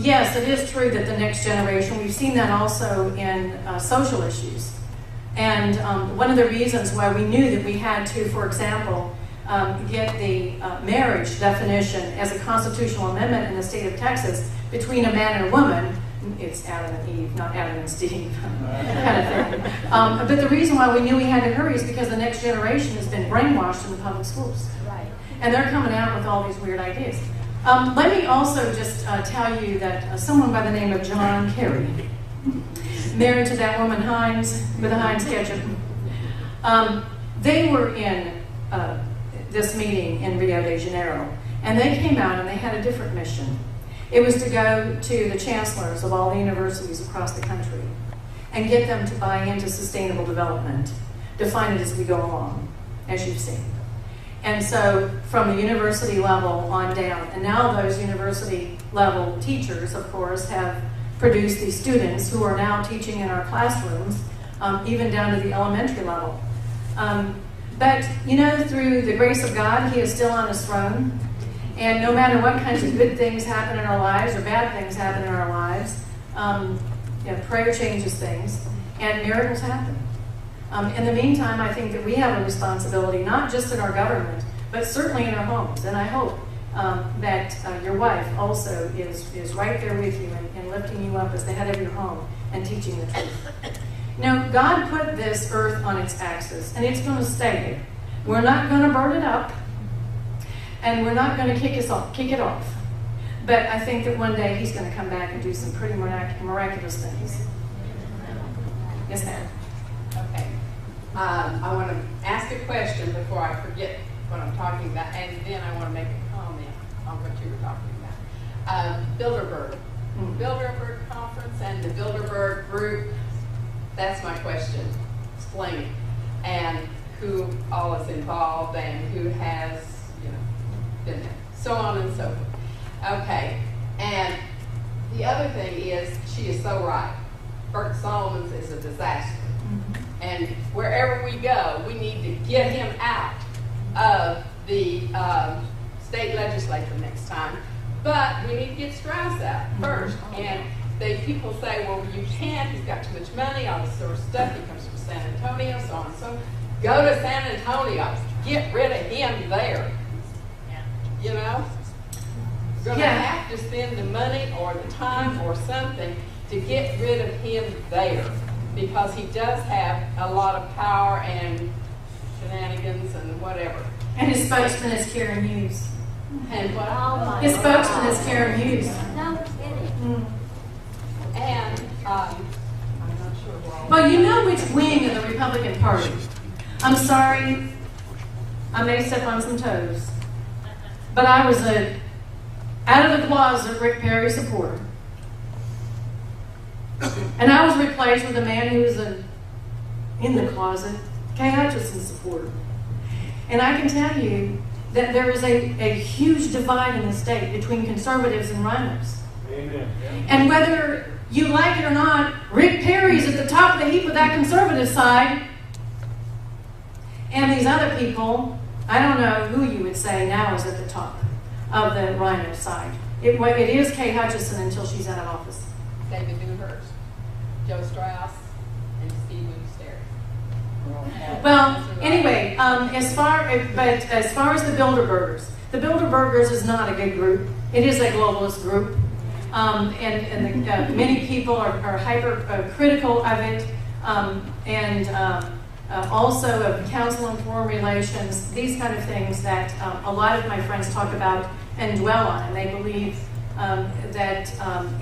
Yes, it is true that the next generation, we've seen that also in social issues. And one of the reasons why we knew that we had to, for example, get the marriage definition as a constitutional amendment in the state of Texas between a man and a woman, it's Adam and Eve, not Adam and Steve, kind of thing. But the reason why we knew we had to hurry is because the next generation has been brainwashed in the public schools. Right. And they're coming out with all these weird ideas. Let me also just tell you that someone by the name of John Kerry, married to that woman Heinz, with a Heinz ketchup, they were in this meeting in Rio de Janeiro, and they came out and they had a different mission. It was to go to the chancellors of all the universities across the country and get them to buy into sustainable development, define it as we go along, as you've seen. And so from the university level on down, and now those university level teachers, of course, have produced these students who are now teaching in our classrooms, even down to the elementary level. But, through the grace of God, He is still on His throne. And no matter what kinds of good things happen in our lives or bad things happen in our lives, prayer changes things, and miracles happen. In the meantime, I think that we have a responsibility, not just in our government, but certainly in our homes. And I hope that your wife also is right there with you and lifting you up as the head of your home and teaching the truth. God put this earth on its axis, and it's going to stay there. We're not going to burn it up, and we're not going to kick it off. But I think that one day He's going to come back and do some pretty miraculous things. Yes, ma'am. Okay. I want to ask a question before I forget what I'm talking about, and then I want to make a comment on what you were talking about. Bilderberg. Bilderberg Conference and the Bilderberg Group, that's my question. Explain it. And who all is involved and who has, been there. So on and so forth. Okay. And the other thing is, she is so right. Bert Solomon's is a disaster. And wherever we go, we need to get him out of the state legislature next time. But we need to get Strauss out first. And people say, well, you can't. He's got too much money, all this sort of stuff. He comes from San Antonio, so on and so on. Go to San Antonio. Get rid of him there. You know? You're going to have to spend the money or the time or something to get rid of him there, because he does have a lot of power and shenanigans and whatever. And his spokesman is Karen Hughes. And what? His spokesman is Karen Hughes. No kidding. And I'm not sure where all Well, you know which wing of the Republican Party. I'm sorry, I may step on some toes, but I was a out of the closet Rick Perry supporter. And I was replaced with a man who was in the closet, Kay Hutchinson supporter. And I can tell you that there is a huge divide in the state between conservatives and rhinos. Amen. And whether you like it or not, Rick Perry's at the top of the heap with that conservative side. And these other people, I don't know who you would say now is at the top of the rhino side. It is Kay Hutchinson until she's out of office. David Dewhurst, Joe Strauss, and Steve Wooster. Well, anyway, as far as the Bilderbergers is not a good group. It is a globalist group, and many people are hyper critical of it, and also of Council on Foreign Relations. These kind of things that a lot of my friends talk about and dwell on, and they believe that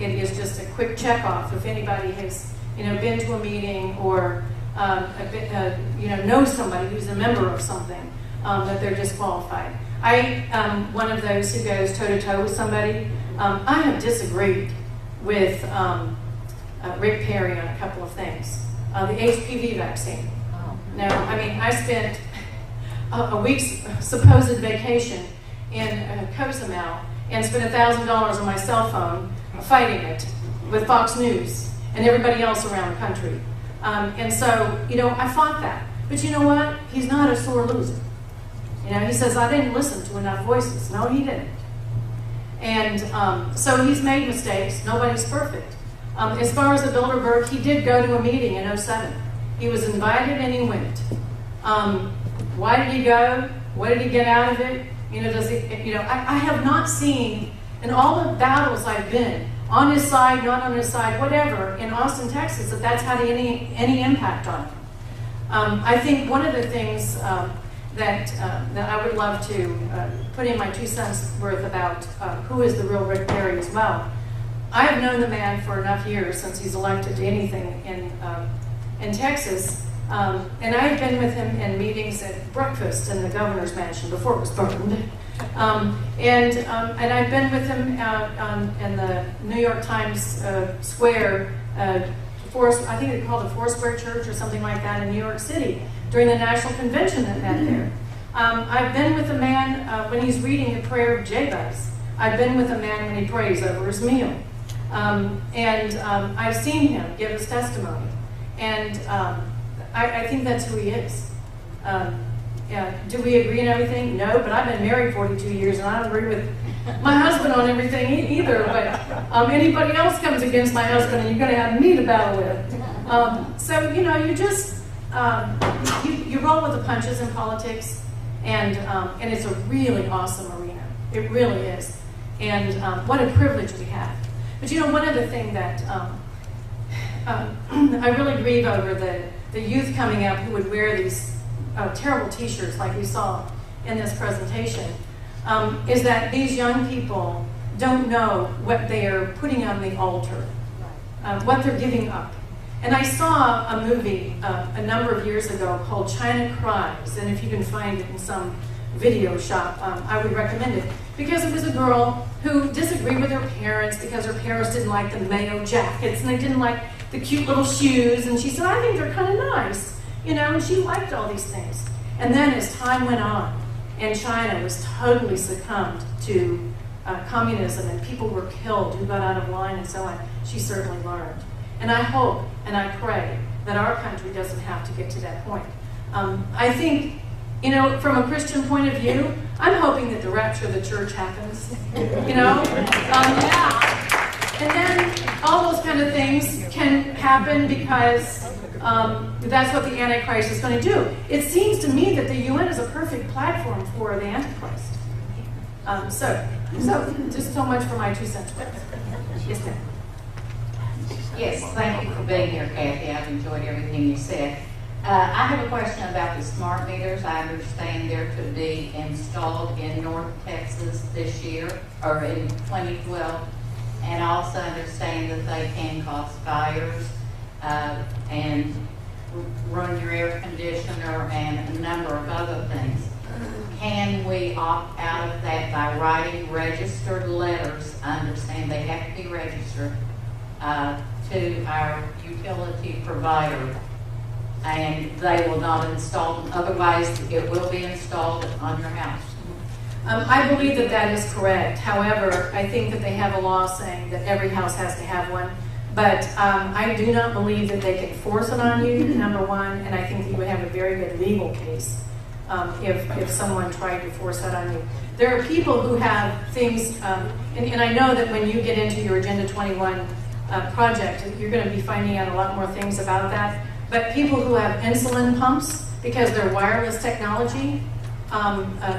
it is just a quick check off. If anybody has been to a meeting or knows somebody who's a member of something, that they're disqualified. I am one of those who goes toe to toe with somebody. I have disagreed with Rick Perry on a couple of things. The HPV vaccine. No, I mean, I spent a week's supposed vacation in Cozumel and spent $1,000 on my cell phone fighting it with Fox News and everybody else around the country. And so, I fought that. But you know what? He's not a sore loser. He says, I didn't listen to enough voices. No, he didn't. And so he's made mistakes. Nobody's perfect. As far as the Bilderberg, he did go to a meeting in 2007. He was invited and he went. Why did he go? What did he get out of it? I have not seen in all the battles I've been, on his side, not on his side, whatever, in Austin, Texas, that's had any impact on him. I think one of the things that I would love to put in my 2 cents worth about who is the real Rick Perry as well. I have known the man for enough years since he's elected to anything in Texas, and I have been with him in meetings at breakfast in the governor's mansion before it was burned. And I've been with him in the New York Times Square, I think they call it the Foursquare Church or something like that in New York City during the national convention that met there. I've been with a man when he's reading the prayer of Jabez. I've been with a man when he prays over his meal. And I've seen him give his testimony. And I think that's who he is. Do we agree on everything? No, but I've been married 42 years and I don't agree with my husband on everything either. But anybody else comes against my husband and you're going to have me to battle with. So, you just, you roll with the punches in politics, and it's a really awesome arena. It really is. And what a privilege we have. But one other thing that I really grieve over the youth coming up who would wear these terrible t-shirts like we saw in this presentation, is that these young people don't know what they are putting on the altar, what they're giving up. And I saw a movie a number of years ago called China Cries, and if you can find it in some video shop, I would recommend it, because it was a girl who disagreed with her parents because her parents didn't like the mayo jackets and they didn't like the cute little shoes, and she said, I think they're kind of nice, you know, and she liked all these things. And then as time went on, and China was totally succumbed to communism, and people were killed who got out of line and so on, she certainly learned. And I hope and I pray that our country doesn't have to get to that point. I think, you know, from a Christian point of view, I'm hoping that the rapture of the church happens, you know? And then all those kind of things can happen because that's what the Antichrist is going to do. It seems to me that the UN is a perfect platform for the Antichrist. So just so much for my 2 cents worth. Yes, ma'am. Yes, thank you for being here, Cathie. I've enjoyed everything you said. I have a question about the smart meters. I understand they're to be installed in North Texas this year, or in 2012. And I also understand that they can cause fires and run your air conditioner and a number of other things. Can we opt out of that by writing registered letters? I understand they have to be registered to our utility provider, and they will not install them. Otherwise, it will be installed on your house. I believe that that is correct. However, I think that they have a law saying that every house has to have one. But I do not believe that they can force it on you, number one, and I think that you would have a very good legal case if someone tried to force that on you. There are people who have things, and I know that when you get into your Agenda 21 project, you're going to be finding out a lot more things about that. But people who have insulin pumps because they're wireless technology,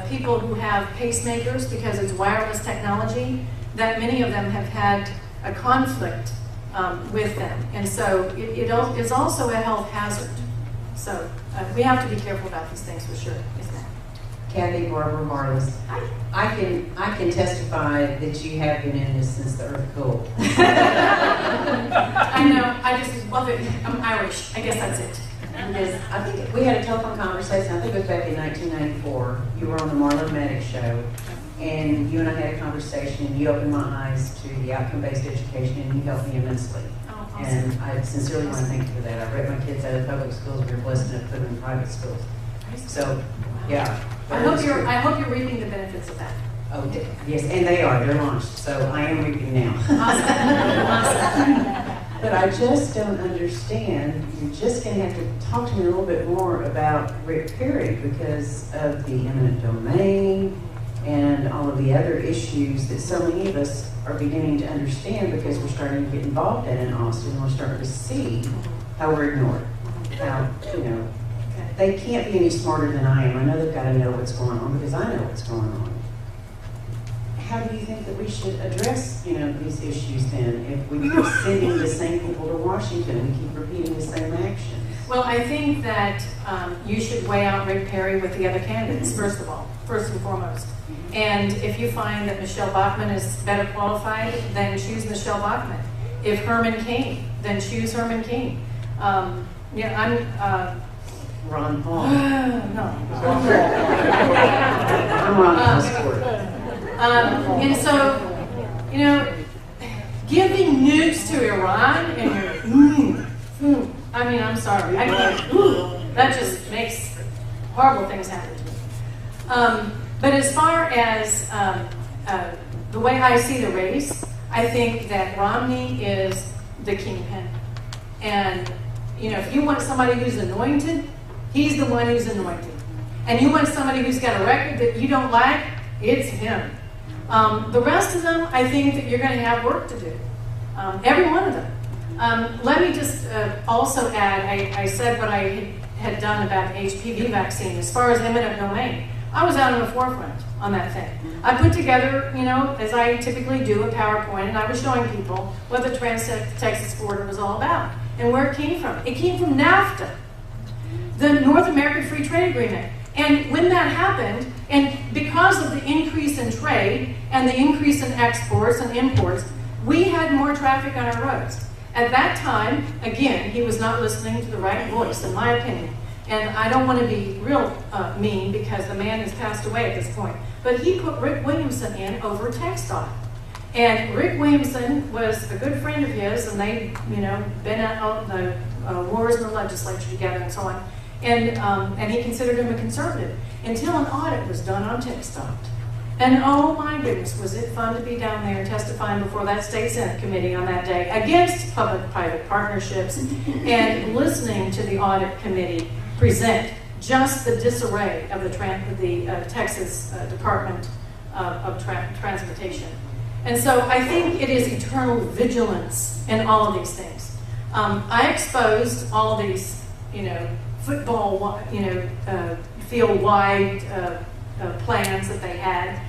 people who have pacemakers because it's wireless technology, that many of them have had a conflict with them. And so it is also a health hazard. So we have to be careful about these things for sure. Yes, ma'am. Cathie, Barbara Marlis. I can testify that you have been in this since the earth cooled. I know, I just love it. I'm Irish. I guess that's it. Because I think we had a telephone conversation, I think it was back in 1994. You were on the Marlon Maddox show, and you and I had a conversation, and you opened my eyes to the outcome-based education, and you helped me immensely. Oh, awesome. And I sincerely want to thank you for that. I read my kids out of public schools, we were blessed enough to put them in private schools. So, yeah. I hope you're reaping the benefits of that. Oh, yes, and they are. They're launched, so I am reaping now. Awesome. But I just don't understand. You're just going to have to talk to me a little bit more about Rick Perry because of the eminent domain and all of the other issues that so many of us are beginning to understand because we're starting to get involved in Austin, and we're starting to see how we're ignored. How, you know, they can't be any smarter than I am. I know they've got to know what's going on because I know what's going on. How do you think that we should address, you know, these issues then if we keep sending the same people to Washington and keep repeating the same actions? Well, I think that you should weigh out Rick Perry with the other candidates, first of all, first and foremost. And if you find that Michelle Bachmann is better qualified, then choose Michelle Bachmann. If Herman Cain, then choose Herman Cain. Ron Paul. No. I'm Ron Paul's and so, you know, giving nukes to Iran and you're, I mean, I'm sorry. I can't, that just makes horrible things happen to me. But as far as the way I see the race, I think that Romney is the kingpin. And, you know, if you want somebody who's anointed, he's the one who's anointed. And you want somebody who's got a record that you don't like, it's him. The rest of them, I think that you're going to have work to do. Every one of them. Let me just also add, I said what I had done about the HPV vaccine. As far as eminent domain, I was out on the forefront on that thing. I put together, you know, as I typically do, a PowerPoint, and I was showing people what the Trans-Texas border was all about and where it came from. It came from NAFTA, the North American Free Trade Agreement. And when that happened, and because of the increase in trade and the increase in exports and imports, we had more traffic on our roads. at that time, again, he was not listening to the right voice, in my opinion. And I don't want to be real mean because the man has passed away at this point. But he put Rick Williamson in over TxDOT. And Rick Williamson was a good friend of his, and they, been at the wars in the legislature together and so on. And he considered him a conservative until an audit was done on TxDOT. And oh my goodness, was it fun to be down there testifying before that state senate committee on that day against public-private partnerships and listening to the audit committee present just the disarray of the Texas Department of Transportation. And so I think it is eternal vigilance in all of these things. I exposed all of these, football, field-wide plans that they had,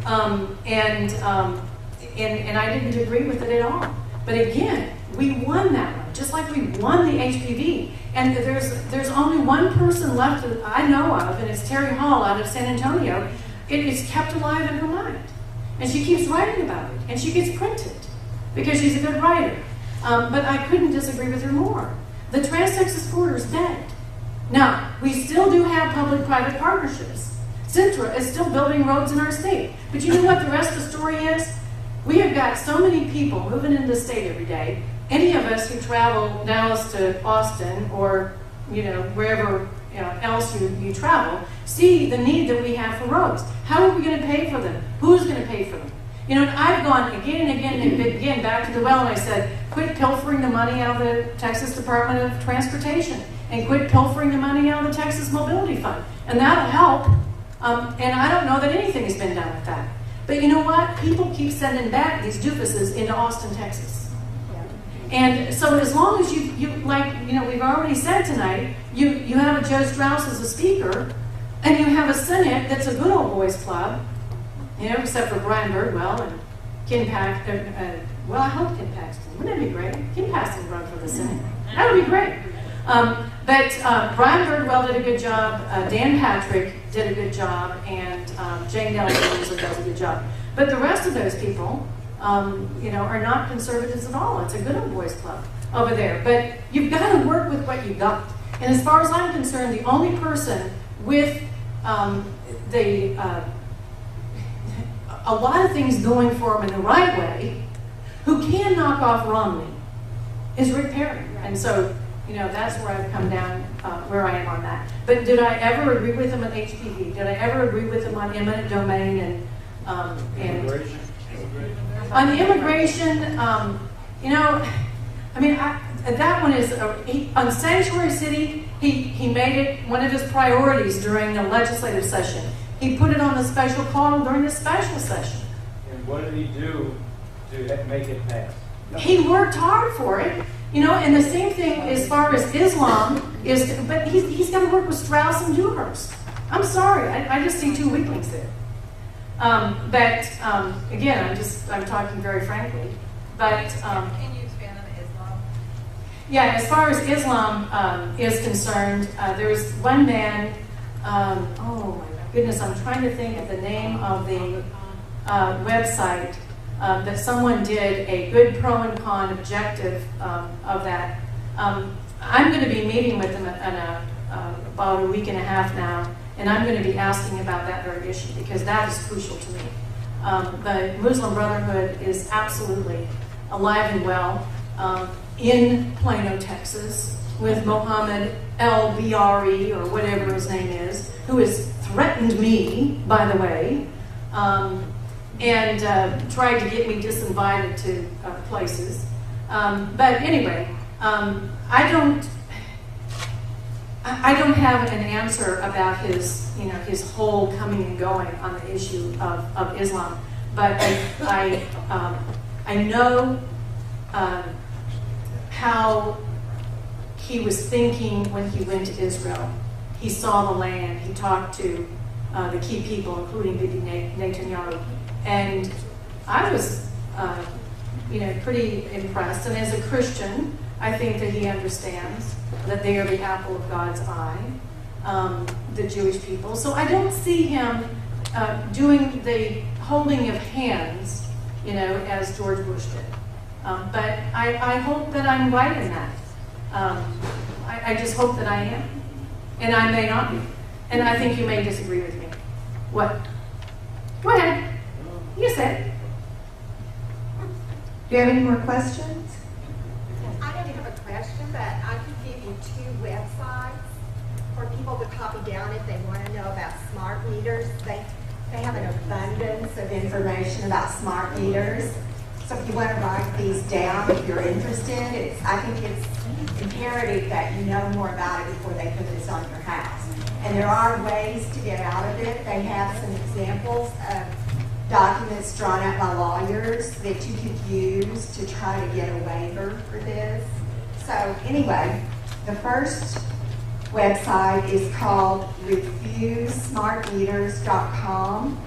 and I didn't agree with it at all. But again, we won that one, just like we won the HPV. And there's only one person left that I know of, and it's Terry Hall out of San Antonio. It is kept alive in her mind. And she keeps writing about it, and she gets printed because she's a good writer. But I couldn't disagree with her more. The Trans-Texas Corridor is dead. Now, we still do have public-private partnerships. Centra is still building roads in our state. But you know what the rest of the story is? We have got so many people moving into the state every day. Any of us who travel Dallas to Austin or, wherever else you travel, see the need that we have for roads. How are we going to pay for them? Who's going to pay for them? I've gone again and again and again back to the well, and I said, quit pilfering the money out of the Texas Department of Transportation and quit pilfering the money out of the Texas Mobility Fund. And that'll help. And I don't know that anything has been done with that. But you know what? People keep sending back these doofuses into Austin, Texas. And so as long as we've already said tonight, you have a Joe Strauss as a speaker, and you have a Senate that's a good old boys club, except for Brian Birdwell and Ken Paxton. Well, I hope Ken Paxton. Wouldn't that be great? Ken Paxton run for the Senate. That would be great. But Brian Birdwell did a good job, Dan Patrick did a good job, and Jane Nelson usually does a good job. But the rest of those people, are not conservatives at all. It's a good old boys club over there. But you've got to work with what you got. And as far as I'm concerned, the only person with a lot of things going for him in the right way, who can knock off Romney, is Rick Perry. And so, that's where I've come down, where I am on that. But did I ever agree with him on HPV? Did I ever agree with him on eminent domain and on the immigration? That one is on Sanctuary City. He made it one of his priorities during the legislative session. He put it on the special call during the special session. And what did he do to make it pass? He worked hard for it, and the same thing as far as Islam is, but he's got to work with Strauss and Dewhurst. I'm sorry, I just see two weaklings there. Again, I'm talking very frankly. But Can you expand on Islam? yeah, as far as Islam is concerned, there's one man. Oh my goodness, I'm trying to think of the name of the website that someone did a good pro and con objective of that. I'm going to be meeting with them in about a week and a half now, and I'm going to be asking about that very issue because that is crucial to me. The Muslim Brotherhood is absolutely alive and well in Plano, Texas, with Mohammed El-Biari, or whatever his name is, who has threatened me, by the way, and tried to get me disinvited to places. But anyway, I don't have an answer about his whole coming and going on the issue of Islam. But I know how he was thinking when he went to Israel. He saw the land. He talked to the key people, including Bibi Netanyahu, and I was, pretty impressed. And as a Christian, I think that he understands that they are the apple of God's eye, the Jewish people. So I don't see him doing the holding of hands, as George Bush did. But I hope that I'm right in that. I just hope that I am. And I may not be. And I think you may disagree with me. What? Go ahead. You said. Do you have any more questions? I don't have a question, but I could give you 2 websites for people to copy down if they want to know about smart meters. They have an abundance of information about smart meters. So if you want to write these down, if you're interested, I think it's imperative that you know more about it before they put this on your house. And there are ways to get out of it. They have some examples of documents drawn up by lawyers that you could use to try to get a waiver for this. So anyway, the first website is called refusesmartmeters.com.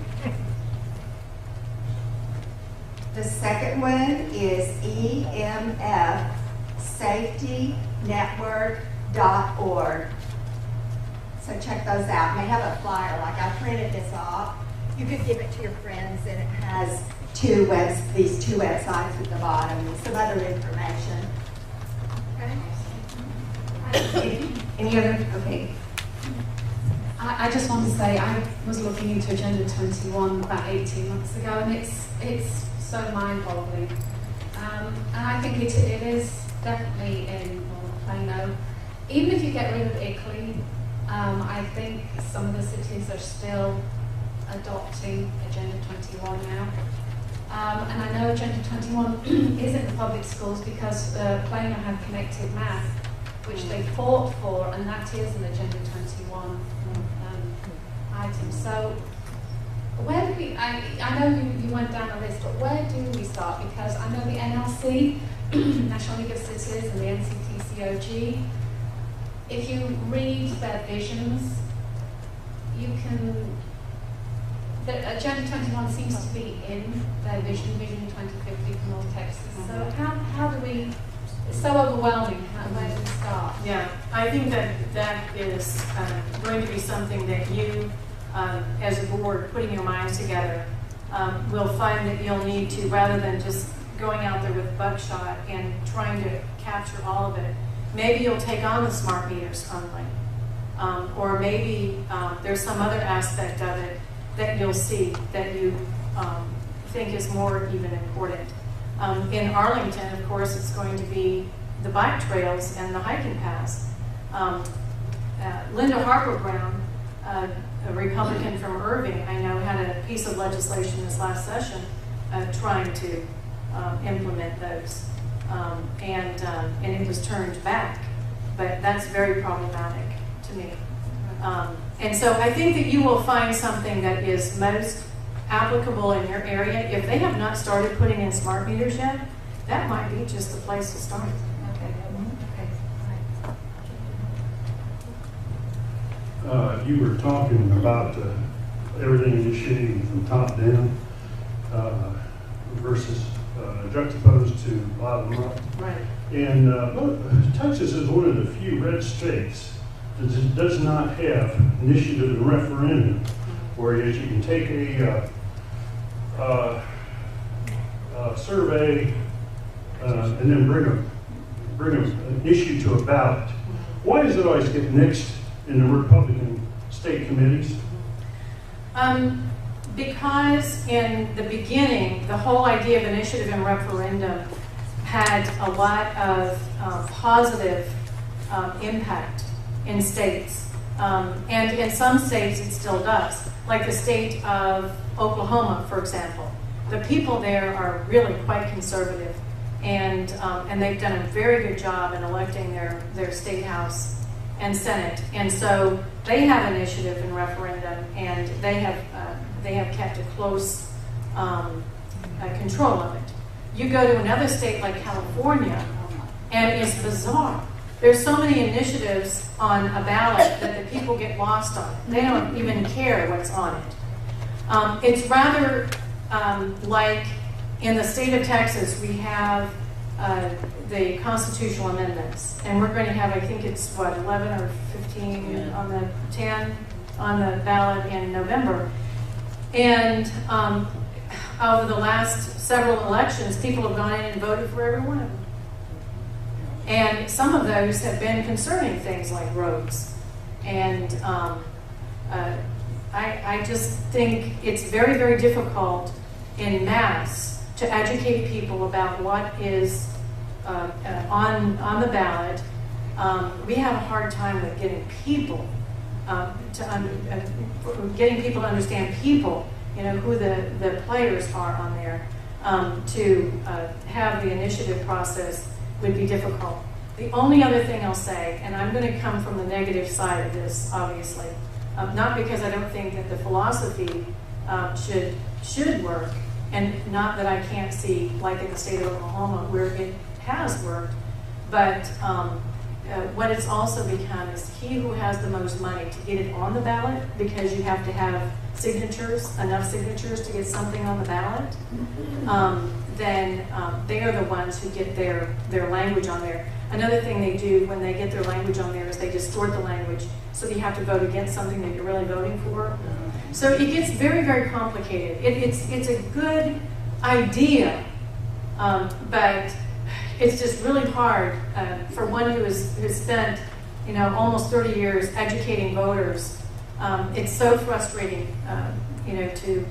The second one is emfsafetynetwork.org. So check those out. And they have a flyer, like I printed this off. You could give it to your friends, and it has these two websites at the bottom and some other information. Okay. Any other? Okay. I just want to say I was looking into Agenda 21 about 18 months ago, and it's so mind-boggling. And I think it is definitely in Plano. Even if you get rid of Ickley, I think some of the cities are still adopting Agenda 21 now. And I know Agenda 21 is in the public schools because Plano have connected math, which they fought for, and that is an Agenda 21 item. So where do we, I know you went down the list, but where do we start? Because I know the NLC, National League of Cities, and the NCTCOG, if you read their visions, you can, the Agenda 21 seems to be in their Vision 2050 for North Texas. So how do we, it's so overwhelming, where do we start? Yeah, I think that is going to be something that you, as a board, putting your minds together, will find that you'll need to, rather than just going out there with buckshot and trying to capture all of it, maybe you'll take on the smart meters only. Or maybe there's some other aspect of it that you'll see that you think is more even important. In Arlington, of course, it's going to be the bike trails and the hiking paths. Linda Harper Brown, a Republican from Irving, I know, had a piece of legislation this last session trying to implement those. And it was turned back. But that's very problematic to me. And so I think that you will find something that is most applicable in your area. If they have not started putting in smart meters yet, that might be just the place to start. You were talking about everything initiating from top down versus juxtaposed to bottom up. Right. And Texas is one of the few red states that does not have initiative and referendum, whereas you can take a survey and then bring an issue to a ballot. Why does it always get nixed in the Republican state committees? Because in the beginning, the whole idea of initiative and referendum had a lot of positive impact in states. And in some states, it still does. Like the state of Oklahoma, for example. The people there are really quite conservative. And they've done a very good job in electing their state house and Senate, and so they have initiative and referendum, and they have kept a close control of it. You go to another state like California, and it's bizarre. There's so many initiatives on a ballot that the people get lost on. They don't even care what's on it. It's rather like in the state of Texas, we have the constitutional amendments, and we're going to have, I think it's what, 11 or 15 on the 10 on the ballot in November. And over the last several elections, people have gone in and voted for every one of them. And some of those have been concerning things like roads. And I just think it's very, very difficult in mass to educate people about what is on the ballot. We have a hard time with getting people getting people to understand people, who the players are on there. To have the initiative process would be difficult. The only other thing I'll say, and I'm going to come from the negative side of this, obviously, not because I don't think that the philosophy should work, and not that I can't see, like in the state of Oklahoma, where it has worked, but what it's also become is he who has the most money to get it on the ballot, because you have to have signatures, enough signatures to get something on the ballot, then they are the ones who get their language on there. Another thing they do when they get their language on there is they distort the language, so you have to vote against something that you're really voting for. So it gets very, very complicated. It's a good idea, but it's just really hard for one who has spent, almost 30 years educating voters. It's so frustrating, to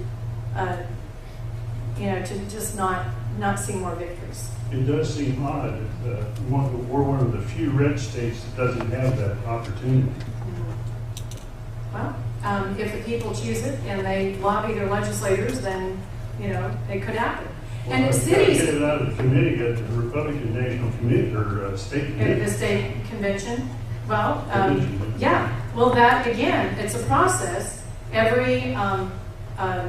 just not see more victories. It does seem odd that we're one of the few red states that doesn't have that opportunity. Well, if the people choose it and they lobby their legislators, then, it could happen. Well, And I've cities, got to get it out of the committee at the Republican National Committee or state committee. the state convention, well, Convention. yeah. Well, that, again, it's a process. Every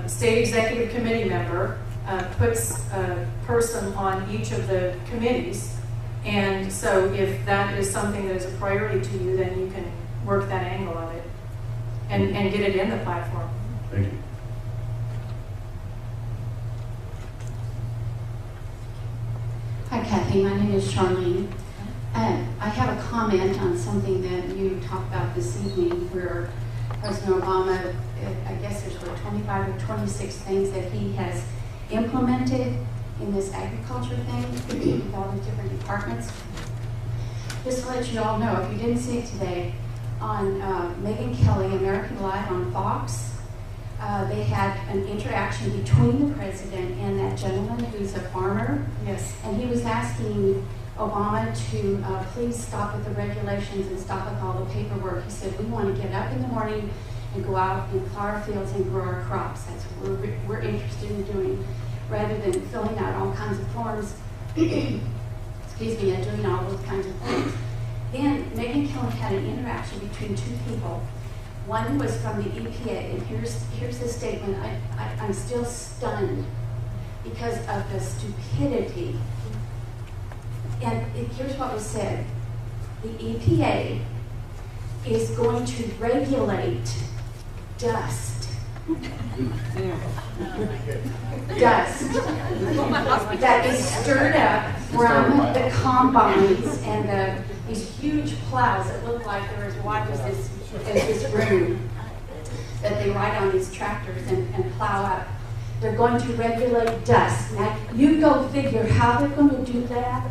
state executive committee member puts a person on each of the committees. And so if that is something that is a priority to you, then you can work that angle of it and get it in the platform. Thank you. Hi, Cathie. My name is Charlene. I have a comment on something that you talked about this evening where President Obama, I guess there's 25 or 26 things that he has implemented in this agriculture thing with all the different departments. Just to let you all know, if you didn't see it today, on Megyn Kelly, American Life on Fox, they had an interaction between the president and that gentleman who's a farmer. Yes. And he was asking Obama to please stop with the regulations and stop with all the paperwork. He said, we want to get up in the morning and go out and plow our fields and grow our crops. That's what we're interested in doing, rather than filling out all kinds of forms, excuse me, and doing all those kinds of things. Then Megyn Kelly had an interaction between two people. One was from the EPA, and here's the statement. I'm still stunned because of the stupidity. And here's what was said. The EPA is going to regulate dust. Dust that is stirred up from the combines and these huge plows that look like they're as wide as this room that they ride on these tractors and plow up. They're going to regulate dust. Now, you go figure how they're going to do that.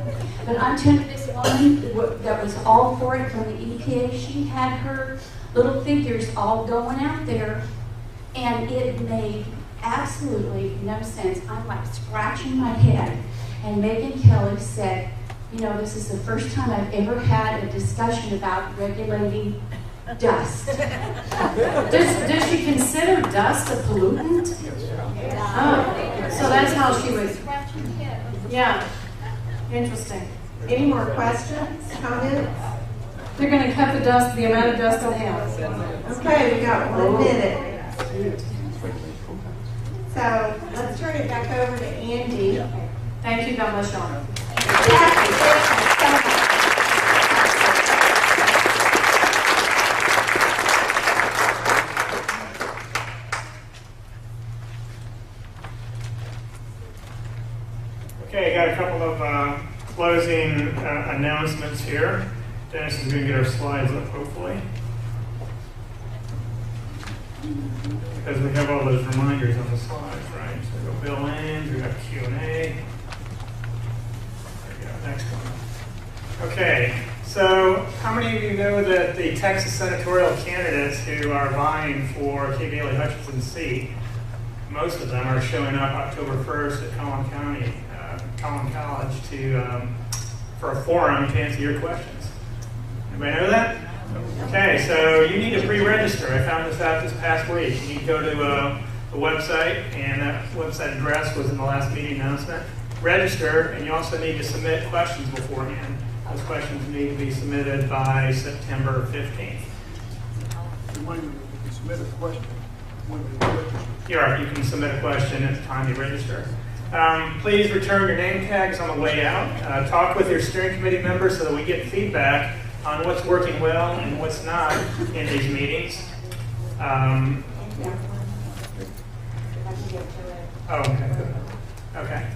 But I'm telling you, this woman that was all for it from the EPA, she had her little figures all going out there, and it made absolutely no sense. I'm like scratching my head. And Megyn Kelly said, this is the first time I've ever had a discussion about regulating dust. Does she consider dust a pollutant? Oh, so that's how she was. Yeah, interesting. Any more questions, comments? They're going to cut the amount of dust in half. Okay, we got 1 minute. So let's turn it back over to Andy. Thank you, God bless y'all. Okay, got a couple of closing announcements here. Dennis is going to get our slides up, hopefully. because we have all those reminders on the slides, right? So we got Bill Ames, we got Q&A. There we go, next one. Okay, so how many of you know that the Texas senatorial candidates who are vying for Kay Bailey Hutchinson's seat, most of them are showing up October 1st at Collin College for a forum to answer your questions. Anybody know that? Okay, so you need to pre-register. I found this out this past week. You need to go to the website, and that website address was in the last meeting announcement. Register, and you also need to submit questions beforehand. Those questions need to be submitted by September 15th. When you can submit a question, when you register. You're right, you can submit a question at the time you register. Please return your name tags on the way out. Talk with your steering committee members so that we get feedback on what's working well and what's not in these meetings. Oh, okay. Okay.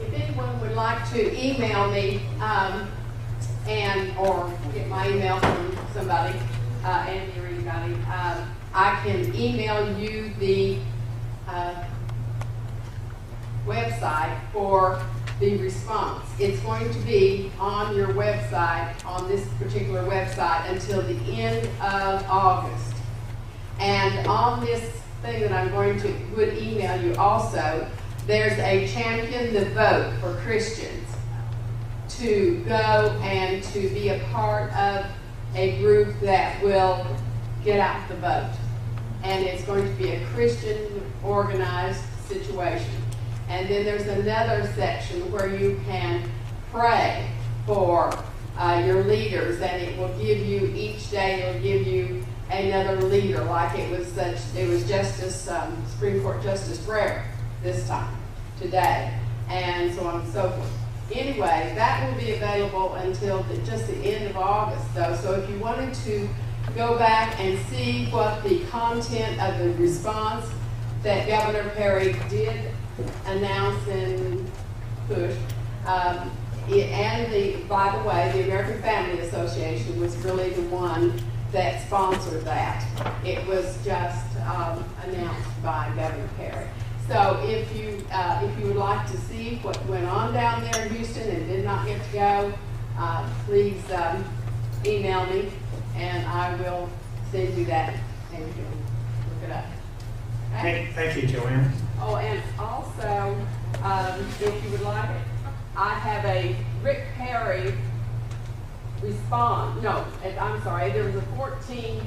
If anyone would like to email me or get my email from somebody, Andy or anybody, I can email you the website for the response. It's going to be on your website, on this particular website, until the end of August. And on this thing that I'm going to would email you also, there's a Champion the Vote for Christians to go and to be a part of a group that will get out the vote. And it's going to be a Christian organized situation. And then there's another section where you can pray for your leaders, and it will give you, each day it will give you another leader, like it was Justice, Supreme Court Justice Breyer this time, today, and so on and so forth. Anyway, that will be available until just the end of August, though. So if you wanted to go back and see what the content of the response that Governor Perry did announce and push, by the way, the American Family Association was really the one that sponsored that. It was just announced by Governor Perry. So if you would like to see what went on down there in Houston and did not get to go, please email me, and I will send you that, and you can look it up. Okay? Thank you, Joanne. Oh, and also, if you would like it, I have a Rick Perry response. No, I'm sorry. There was a 14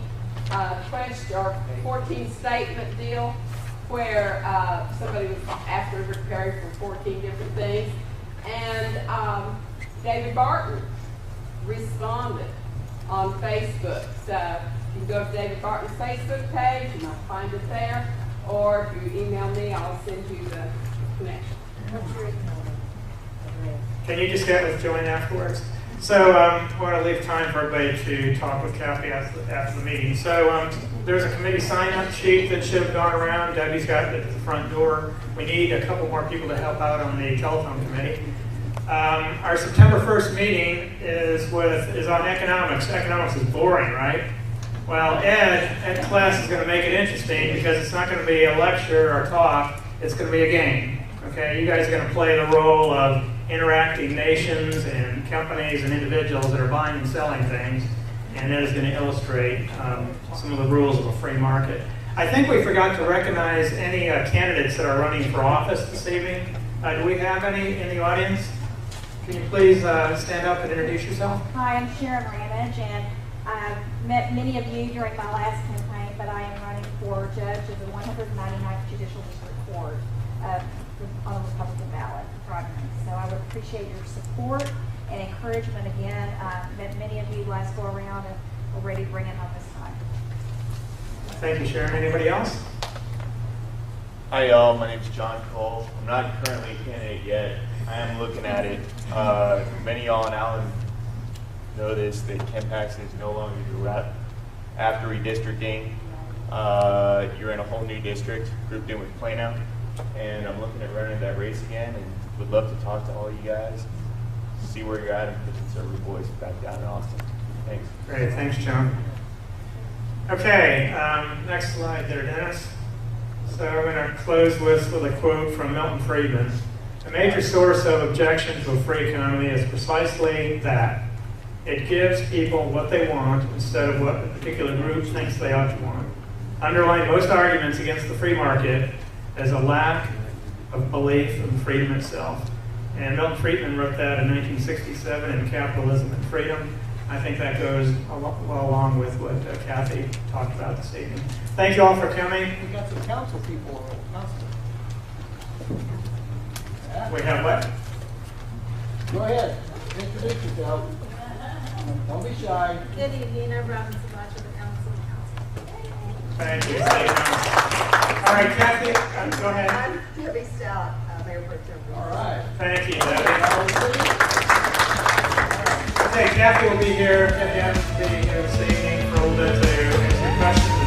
question or 14 statement deal where somebody was after Rick Perry for 14 different things, and David Barton responded on Facebook. So you can go to David Barton's Facebook page, and I'll find it there. Or if you email me, I'll send you the connection. Can you just get with Joanne afterwards? So I want to leave time for everybody to talk with Cathie after the meeting. So there's a committee sign-up sheet that should have gone around. Debbie's got it at the front door. We need a couple more people to help out on the telephone committee. Our September 1st meeting is on economics. Economics is boring, right? Well, Ed class is going to make it interesting because it's not going to be a lecture or talk. It's going to be a game. Okay, you guys are going to play the role of interacting nations and companies and individuals that are buying and selling things, and Ed is going to illustrate some of the rules of a free market. I think we forgot to recognize any candidates that are running for office this evening. Do we have any in the audience? Can you please stand up and introduce yourself? Hi, I'm Sharon Ramage, and I've met many of you during my last campaign, but I am running for judge of the 199th Judicial District Court on the Republican ballot primary. So I would appreciate your support and encouragement again. Met many of you last go around and are ready to bring it home this time. Thank you, Sharon. Anybody else? Hi, y'all. My name is John Cole. I'm not currently a candidate yet. I am looking at it. Many of y'all in Allen know this, that Ken Paxton is no longer your rep. After redistricting, you're in a whole new district grouped in with Plano, and I'm looking at running that race again and would love to talk to all you guys, see where you're at and put the conservative voice back down in Austin. Thanks. Great, thanks, John. Okay, next slide there, Dennis. So I'm going to close with a quote from Milton Friedman. A major source of objection to a free economy is precisely that. It gives people what they want instead of what a particular group thinks they ought to want. Underlying most arguments against the free market is a lack of belief in freedom itself. And Milton Friedman wrote that in 1967 in Capitalism and Freedom. I think that goes well along with what Cathie talked about this evening. Thank you all for coming. We got some council people on council. We have what? Go ahead, introduce yourself. Don't be shy. Good evening, I'm Robin Sabacho, the council. Thank you. All right, Cathie, go ahead. I'm Debbie Stout, Mayor Pro Tem. All right. Thank you, Debbie. Okay, Cathie will be here, Cathie will be here this evening for a little bit to answer questions